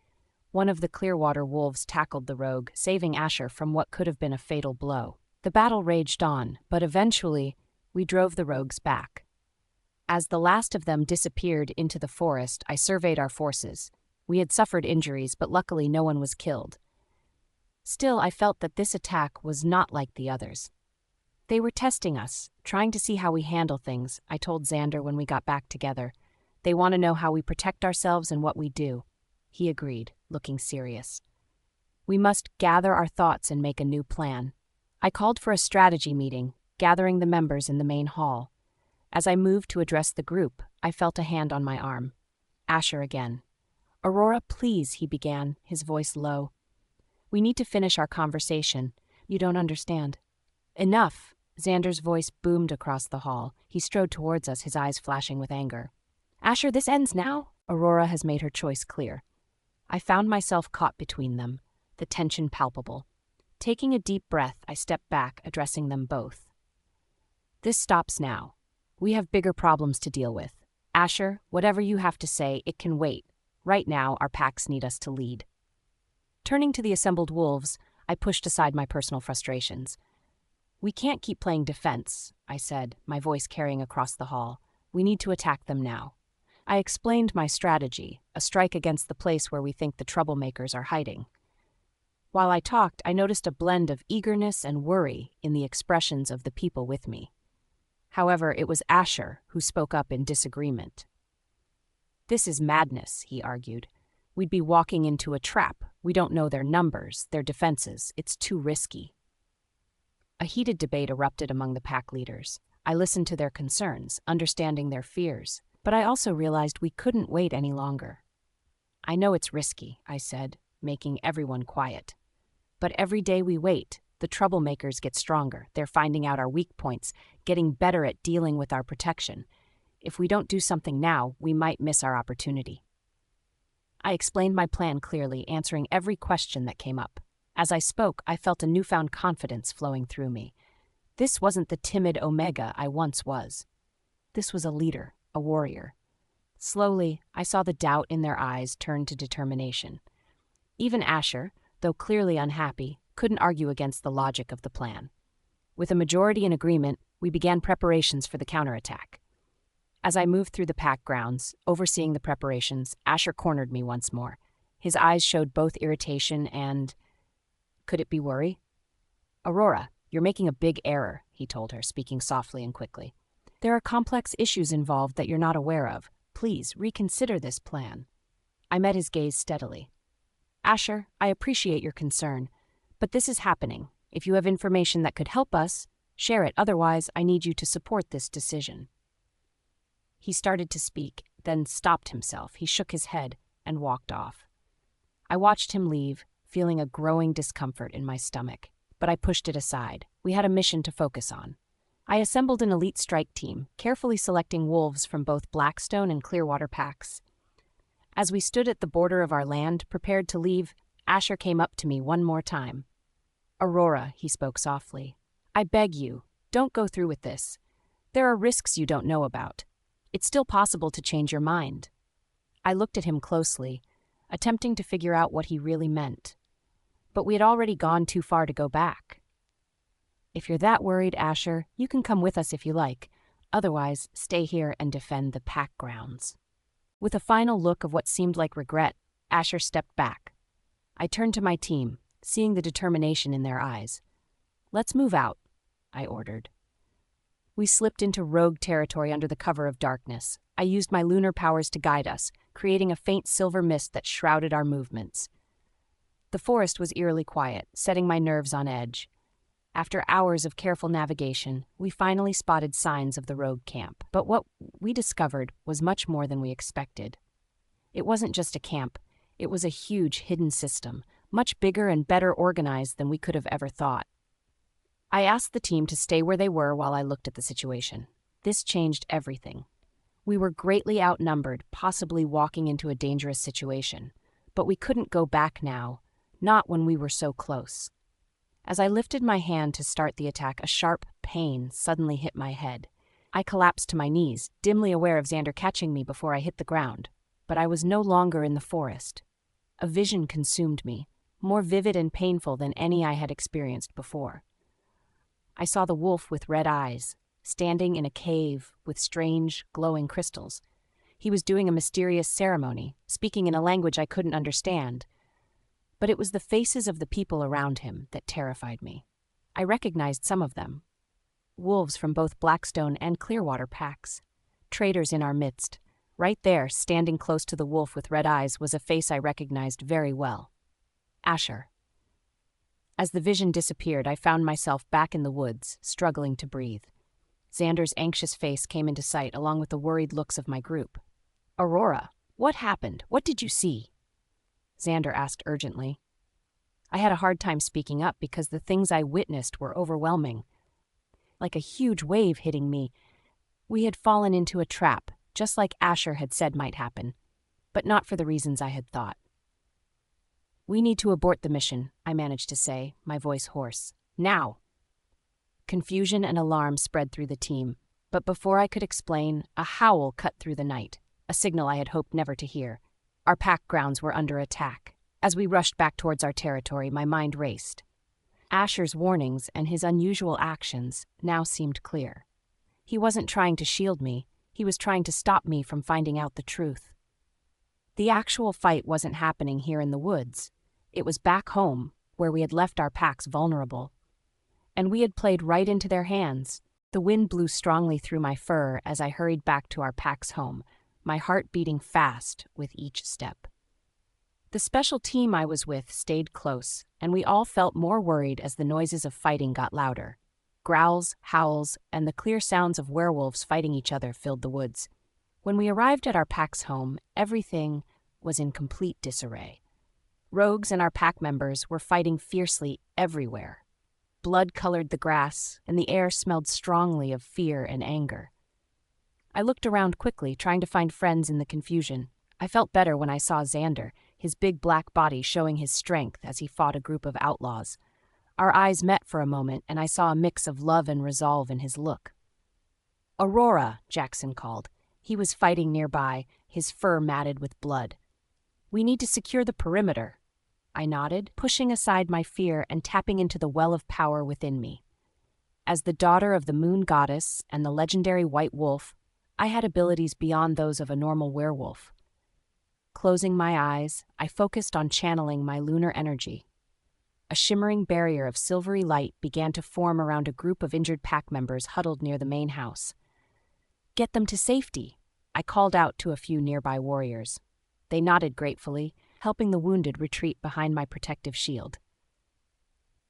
One of the Clearwater wolves tackled the rogue, saving Asher from what could have been a fatal blow. The battle raged on, but eventually, we drove the rogues back. As the last of them disappeared into the forest, I surveyed our forces. We had suffered injuries, but luckily no one was killed. Still, I felt that this attack was not like the others. They were testing us, trying to see how we handle things, I told Xander when we got back together. They want to know how we protect ourselves and what we do. He agreed, looking serious. We must gather our thoughts and make a new plan. I called for a strategy meeting, gathering the members in the main hall. As I moved to address the group, I felt a hand on my arm. Asher again. "Aurora, please," he began, his voice low. "We need to finish our conversation. You don't understand." "Enough!" Xander's voice boomed across the hall. He strode towards us, his eyes flashing with anger. "Asher, this ends now." Aurora has made her choice clear. I found myself caught between them, the tension palpable. Taking a deep breath, I stepped back, addressing them both. "This stops now. We have bigger problems to deal with. Asher, whatever you have to say, it can wait. Right now, our packs need us to lead." Turning to the assembled wolves, I pushed aside my personal frustrations. "We can't keep playing defense," I said, my voice carrying across the hall. "We need to attack them now." I explained my strategy, a strike against the place where we think the troublemakers are hiding. While I talked, I noticed a blend of eagerness and worry in the expressions of the people with me. However, it was Asher who spoke up in disagreement. "This is madness," he argued. "We'd be walking into a trap. We don't know their numbers, their defenses. It's too risky." A heated debate erupted among the pack leaders. I listened to their concerns, understanding their fears, but I also realized we couldn't wait any longer. "I know it's risky," I said, making everyone quiet. "But every day we wait, the troublemakers get stronger. They're finding out our weak points, getting better at dealing with our protection. If we don't do something now, we might miss our opportunity." I explained my plan clearly, answering every question that came up. As I spoke, I felt a newfound confidence flowing through me. This wasn't the timid Omega I once was. This was a leader, a warrior. Slowly, I saw the doubt in their eyes turn to determination. Even Asher, though clearly unhappy, couldn't argue against the logic of the plan. With a majority in agreement, we began preparations for the counterattack. As I moved through the pack grounds, overseeing the preparations, Asher cornered me once more. His eyes showed both irritation and, could it be worry? "Aurora, you're making a big error," he told her, speaking softly and quickly. "There are complex issues involved that you're not aware of. Please, reconsider this plan." I met his gaze steadily. "Asher, I appreciate your concern, but this is happening. If you have information that could help us, share it. Otherwise, I need you to support this decision." He started to speak, then stopped himself. He shook his head and walked off. I watched him leave, feeling a growing discomfort in my stomach, but I pushed it aside. We had a mission to focus on. I assembled an elite strike team, carefully selecting wolves from both Blackstone and Clearwater packs. As we stood at the border of our land, prepared to leave, Asher came up to me one more time. "Aurora," he spoke softly, "I beg you, don't go through with this. There are risks you don't know about. It's still possible to change your mind." I looked at him closely, attempting to figure out what he really meant. But we had already gone too far to go back. "If you're that worried, Asher, you can come with us if you like. Otherwise, stay here and defend the pack grounds." With a final look of what seemed like regret, Asher stepped back. I turned to my team, seeing the determination in their eyes. "Let's move out," I ordered. We slipped into rogue territory under the cover of darkness. I used my lunar powers to guide us, creating a faint silver mist that shrouded our movements. The forest was eerily quiet, setting my nerves on edge. After hours of careful navigation, we finally spotted signs of the rogue camp. But what we discovered was much more than we expected. It wasn't just a camp, it was a huge hidden system, much bigger and better organized than we could have ever thought. I asked the team to stay where they were while I looked at the situation. This changed everything. We were greatly outnumbered, possibly walking into a dangerous situation. But we couldn't go back now, not when we were so close. As I lifted my hand to start the attack, a sharp pain suddenly hit my head. I collapsed to my knees, dimly aware of Xander catching me before I hit the ground. But I was no longer in the forest. A vision consumed me, more vivid and painful than any I had experienced before. I saw the wolf with red eyes, standing in a cave with strange, glowing crystals. He was doing a mysterious ceremony, speaking in a language I couldn't understand. But it was the faces of the people around him that terrified me. I recognized some of them. Wolves from both Blackstone and Clearwater packs. Traitors in our midst. Right there, standing close to the wolf with red eyes, was a face I recognized very well. Asher. As the vision disappeared, I found myself back in the woods, struggling to breathe. Xander's anxious face came into sight along with the worried looks of my group. Aurora, what happened? What did you see? Xander asked urgently. I had a hard time speaking up because the things I witnessed were overwhelming. Like a huge wave hitting me, we had fallen into a trap, just like Asher had said might happen, but not for the reasons I had thought. We need to abort the mission, I managed to say, my voice hoarse. Now! Confusion and alarm spread through the team, but before I could explain, a howl cut through the night, a signal I had hoped never to hear. Our pack grounds were under attack. As we rushed back towards our territory, my mind raced. Asher's warnings and his unusual actions now seemed clear. He wasn't trying to shield me, he was trying to stop me from finding out the truth. The actual fight wasn't happening here in the woods. It was back home, where we had left our packs vulnerable. And we had played right into their hands. The wind blew strongly through my fur as I hurried back to our pack's home, my heart beating fast with each step. The special team I was with stayed close, and we all felt more worried as the noises of fighting got louder. Growls, howls, and the clear sounds of werewolves fighting each other filled the woods. When we arrived at our pack's home, everything was in complete disarray. Rogues and our pack members were fighting fiercely everywhere. Blood colored the grass, and the air smelled strongly of fear and anger. I looked around quickly, trying to find friends in the confusion. I felt better when I saw Xander, his big black body showing his strength as he fought a group of outlaws. Our eyes met for a moment, and I saw a mix of love and resolve in his look. "Aurora," Jackson called. He was fighting nearby, his fur matted with blood. "We need to secure the perimeter." I nodded, pushing aside my fear and tapping into the well of power within me. As the daughter of the moon goddess and the legendary white wolf, I had abilities beyond those of a normal werewolf. Closing my eyes, I focused on channeling my lunar energy. A shimmering barrier of silvery light began to form around a group of injured pack members huddled near the main house. "Get them to safety," I called out to a few nearby warriors. They nodded gratefully, helping the wounded retreat behind my protective shield.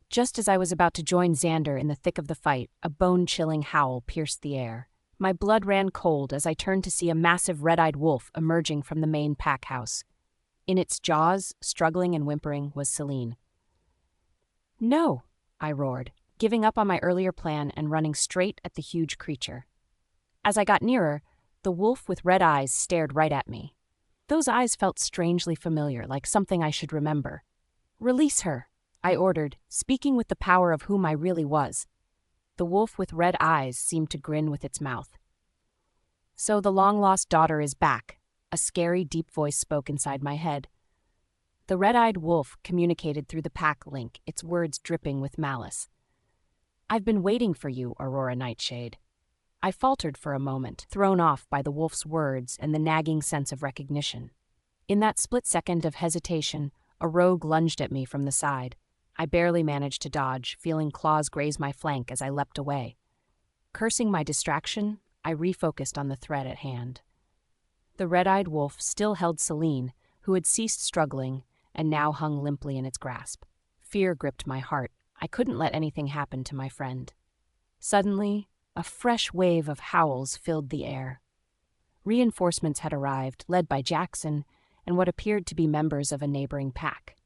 Just as I was about to join Xander in the thick of the fight, a bone-chilling howl pierced the air. My blood ran cold as I turned to see a massive red-eyed wolf emerging from the main pack house. In its jaws, struggling and whimpering, was Celine. "No," I roared, giving up on my earlier plan and running straight at the huge creature. As I got nearer, the wolf with red eyes stared right at me. Those eyes felt strangely familiar, like something I should remember. "Release her," I ordered, speaking with the power of whom I really was. The wolf with red eyes seemed to grin with its mouth. "So the long-lost daughter is back," a scary, deep voice spoke inside my head. The red-eyed wolf communicated through the pack link, its words dripping with malice. "I've been waiting for you, Aurora Nightshade." I faltered for a moment, thrown off by the wolf's words and the nagging sense of recognition. In that split second of hesitation, a rogue lunged at me from the side. I barely managed to dodge, feeling claws graze my flank as I leapt away. Cursing my distraction, I refocused on the threat at hand. The red-eyed wolf still held Celine, who had ceased struggling and now hung limply in its grasp. Fear gripped my heart. I couldn't let anything happen to my friend. Suddenly, a fresh wave of howls filled the air. Reinforcements had arrived, led by Jackson and what appeared to be members of a neighboring pack.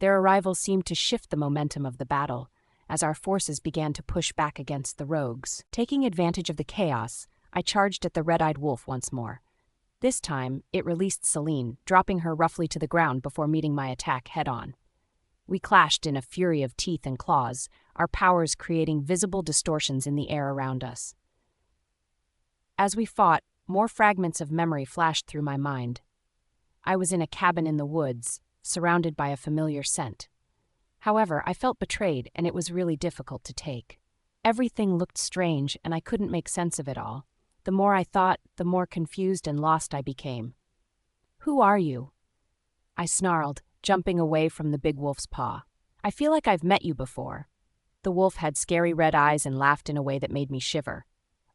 Their arrival seemed to shift the momentum of the battle, as our forces began to push back against the rogues. Taking advantage of the chaos, I charged at the red-eyed wolf once more. This time, it released Celine, dropping her roughly to the ground before meeting my attack head-on. We clashed in a fury of teeth and claws, our powers creating visible distortions in the air around us. As we fought, more fragments of memory flashed through my mind. I was in a cabin in the woods, surrounded by a familiar scent. However, I felt betrayed, and it was really difficult to take. Everything looked strange, and I couldn't make sense of it all. The more I thought, the more confused and lost I became. "Who are you?" I snarled, jumping away from the big wolf's paw. "I feel like I've met you before." The wolf had scary red eyes and laughed in a way that made me shiver.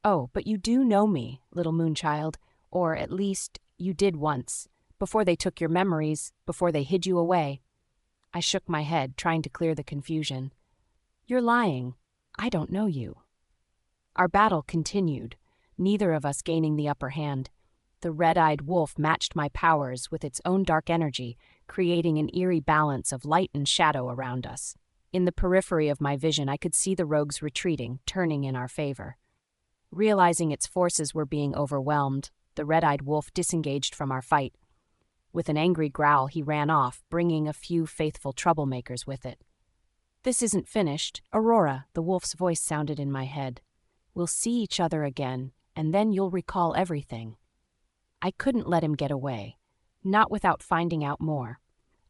"Oh, but you do know me, little moonchild, or at least you did once, before they took your memories, before they hid you away." I shook my head, trying to clear the confusion. "You're lying. I don't know you." Our battle continued, neither of us gaining the upper hand. The red-eyed wolf matched my powers with its own dark energy, creating an eerie balance of light and shadow around us. In the periphery of my vision, I could see the rogues retreating, turning in our favor. Realizing its forces were being overwhelmed, the red-eyed wolf disengaged from our fight. With an angry growl, he ran off, bringing a few faithful troublemakers with it. "This isn't finished. Aurora," the wolf's voice sounded in my head. "We'll see each other again, and then you'll recall everything." I couldn't let him get away, not without finding out more.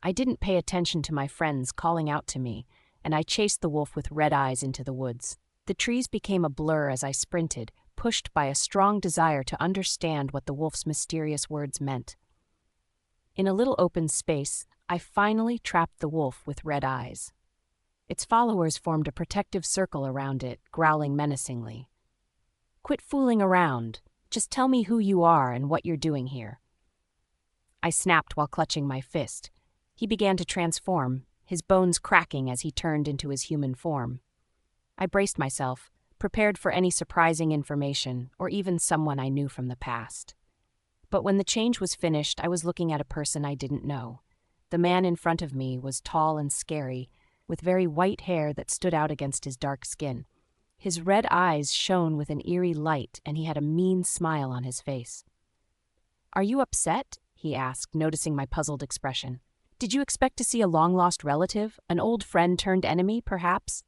I didn't pay attention to my friends calling out to me, and I chased the wolf with red eyes into the woods. The trees became a blur as I sprinted, pushed by a strong desire to understand what the wolf's mysterious words meant. In a little open space, I finally trapped the wolf with red eyes. Its followers formed a protective circle around it, growling menacingly. "Quit fooling around. Just tell me who you are and what you're doing here." I snapped while clutching my fist. He began to transform, his bones cracking as he turned into his human form. I braced myself, prepared for any surprising information or even someone I knew from the past. But when the change was finished, I was looking at a person I didn't know. The man in front of me was tall and scary, with very white hair that stood out against his dark skin. His red eyes shone with an eerie light, and he had a mean smile on his face. "Are you upset?" he asked, noticing my puzzled expression. "Did you expect to see a long-lost relative, an old friend turned enemy, perhaps?"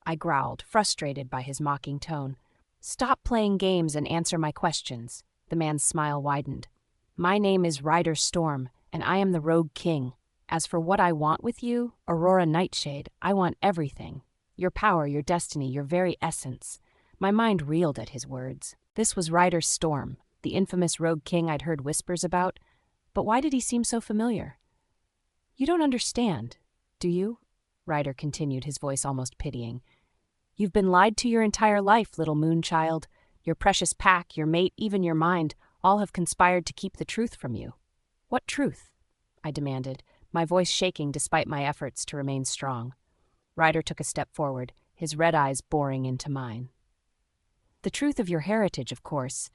I growled, frustrated by his mocking tone. "Stop playing games and answer my questions." The man's smile widened. "My name is Rider Storm, and I am the Rogue King. As for what I want with you, Aurora Nightshade, I want everything. Your power, your destiny, your very essence." My mind reeled at his words. This was Rider Storm, the infamous Rogue King I'd heard whispers about. But why did he seem so familiar? "You don't understand, do you?" Rider continued, his voice almost pitying. "You've been lied to your entire life, little moonchild. Your precious pack, your mate, even your mind, all have conspired to keep the truth from you." "What truth?" I demanded, my voice shaking despite my efforts to remain strong. Ryder took a step forward, his red eyes boring into mine. "The truth of your heritage, of course.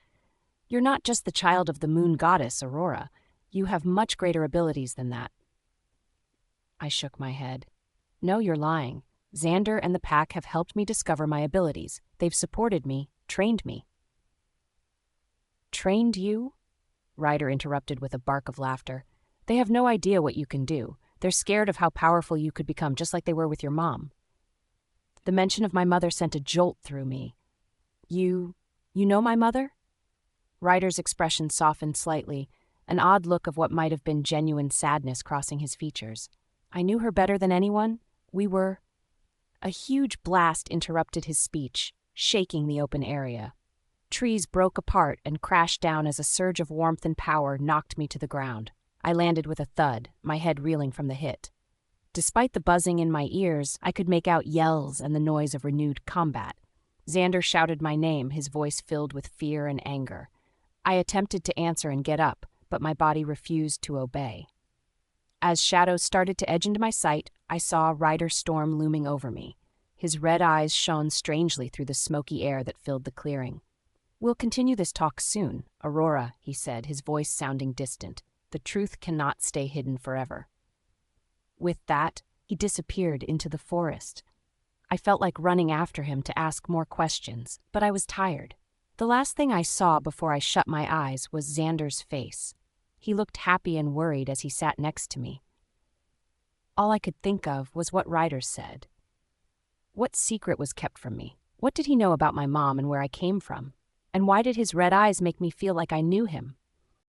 You're not just the child of the moon goddess, Aurora. You have much greater abilities than that." I shook my head. "No, you're lying. Xander and the pack have helped me discover my abilities. They've supported me, trained me." "Trained you?" Ryder interrupted with a bark of laughter. "They have no idea what you can do. They're scared of how powerful you could become, just like they were with your mom." The mention of my mother sent a jolt through me. You know my mother?" Ryder's expression softened slightly, an odd look of what might have been genuine sadness crossing his features. "I knew her better than anyone. We were—" A huge blast interrupted his speech, shaking the open area. Trees broke apart and crashed down as a surge of warmth and power knocked me to the ground. I landed with a thud, my head reeling from the hit. Despite the buzzing in my ears, I could make out yells and the noise of renewed combat. Xander shouted my name, his voice filled with fear and anger. I attempted to answer and get up, but my body refused to obey. As shadows started to edge into my sight, I saw Rider Storm looming over me. His red eyes shone strangely through the smoky air that filled the clearing. "We'll continue this talk soon, Aurora," he said, his voice sounding distant. "The truth cannot stay hidden forever." With that, he disappeared into the forest. I felt like running after him to ask more questions, but I was tired. The last thing I saw before I shut my eyes was Xander's face. He looked happy and worried as he sat next to me. All I could think of was what Ryder said. What secret was kept from me? What did he know about my mom and where I came from? And why did his red eyes make me feel like I knew him?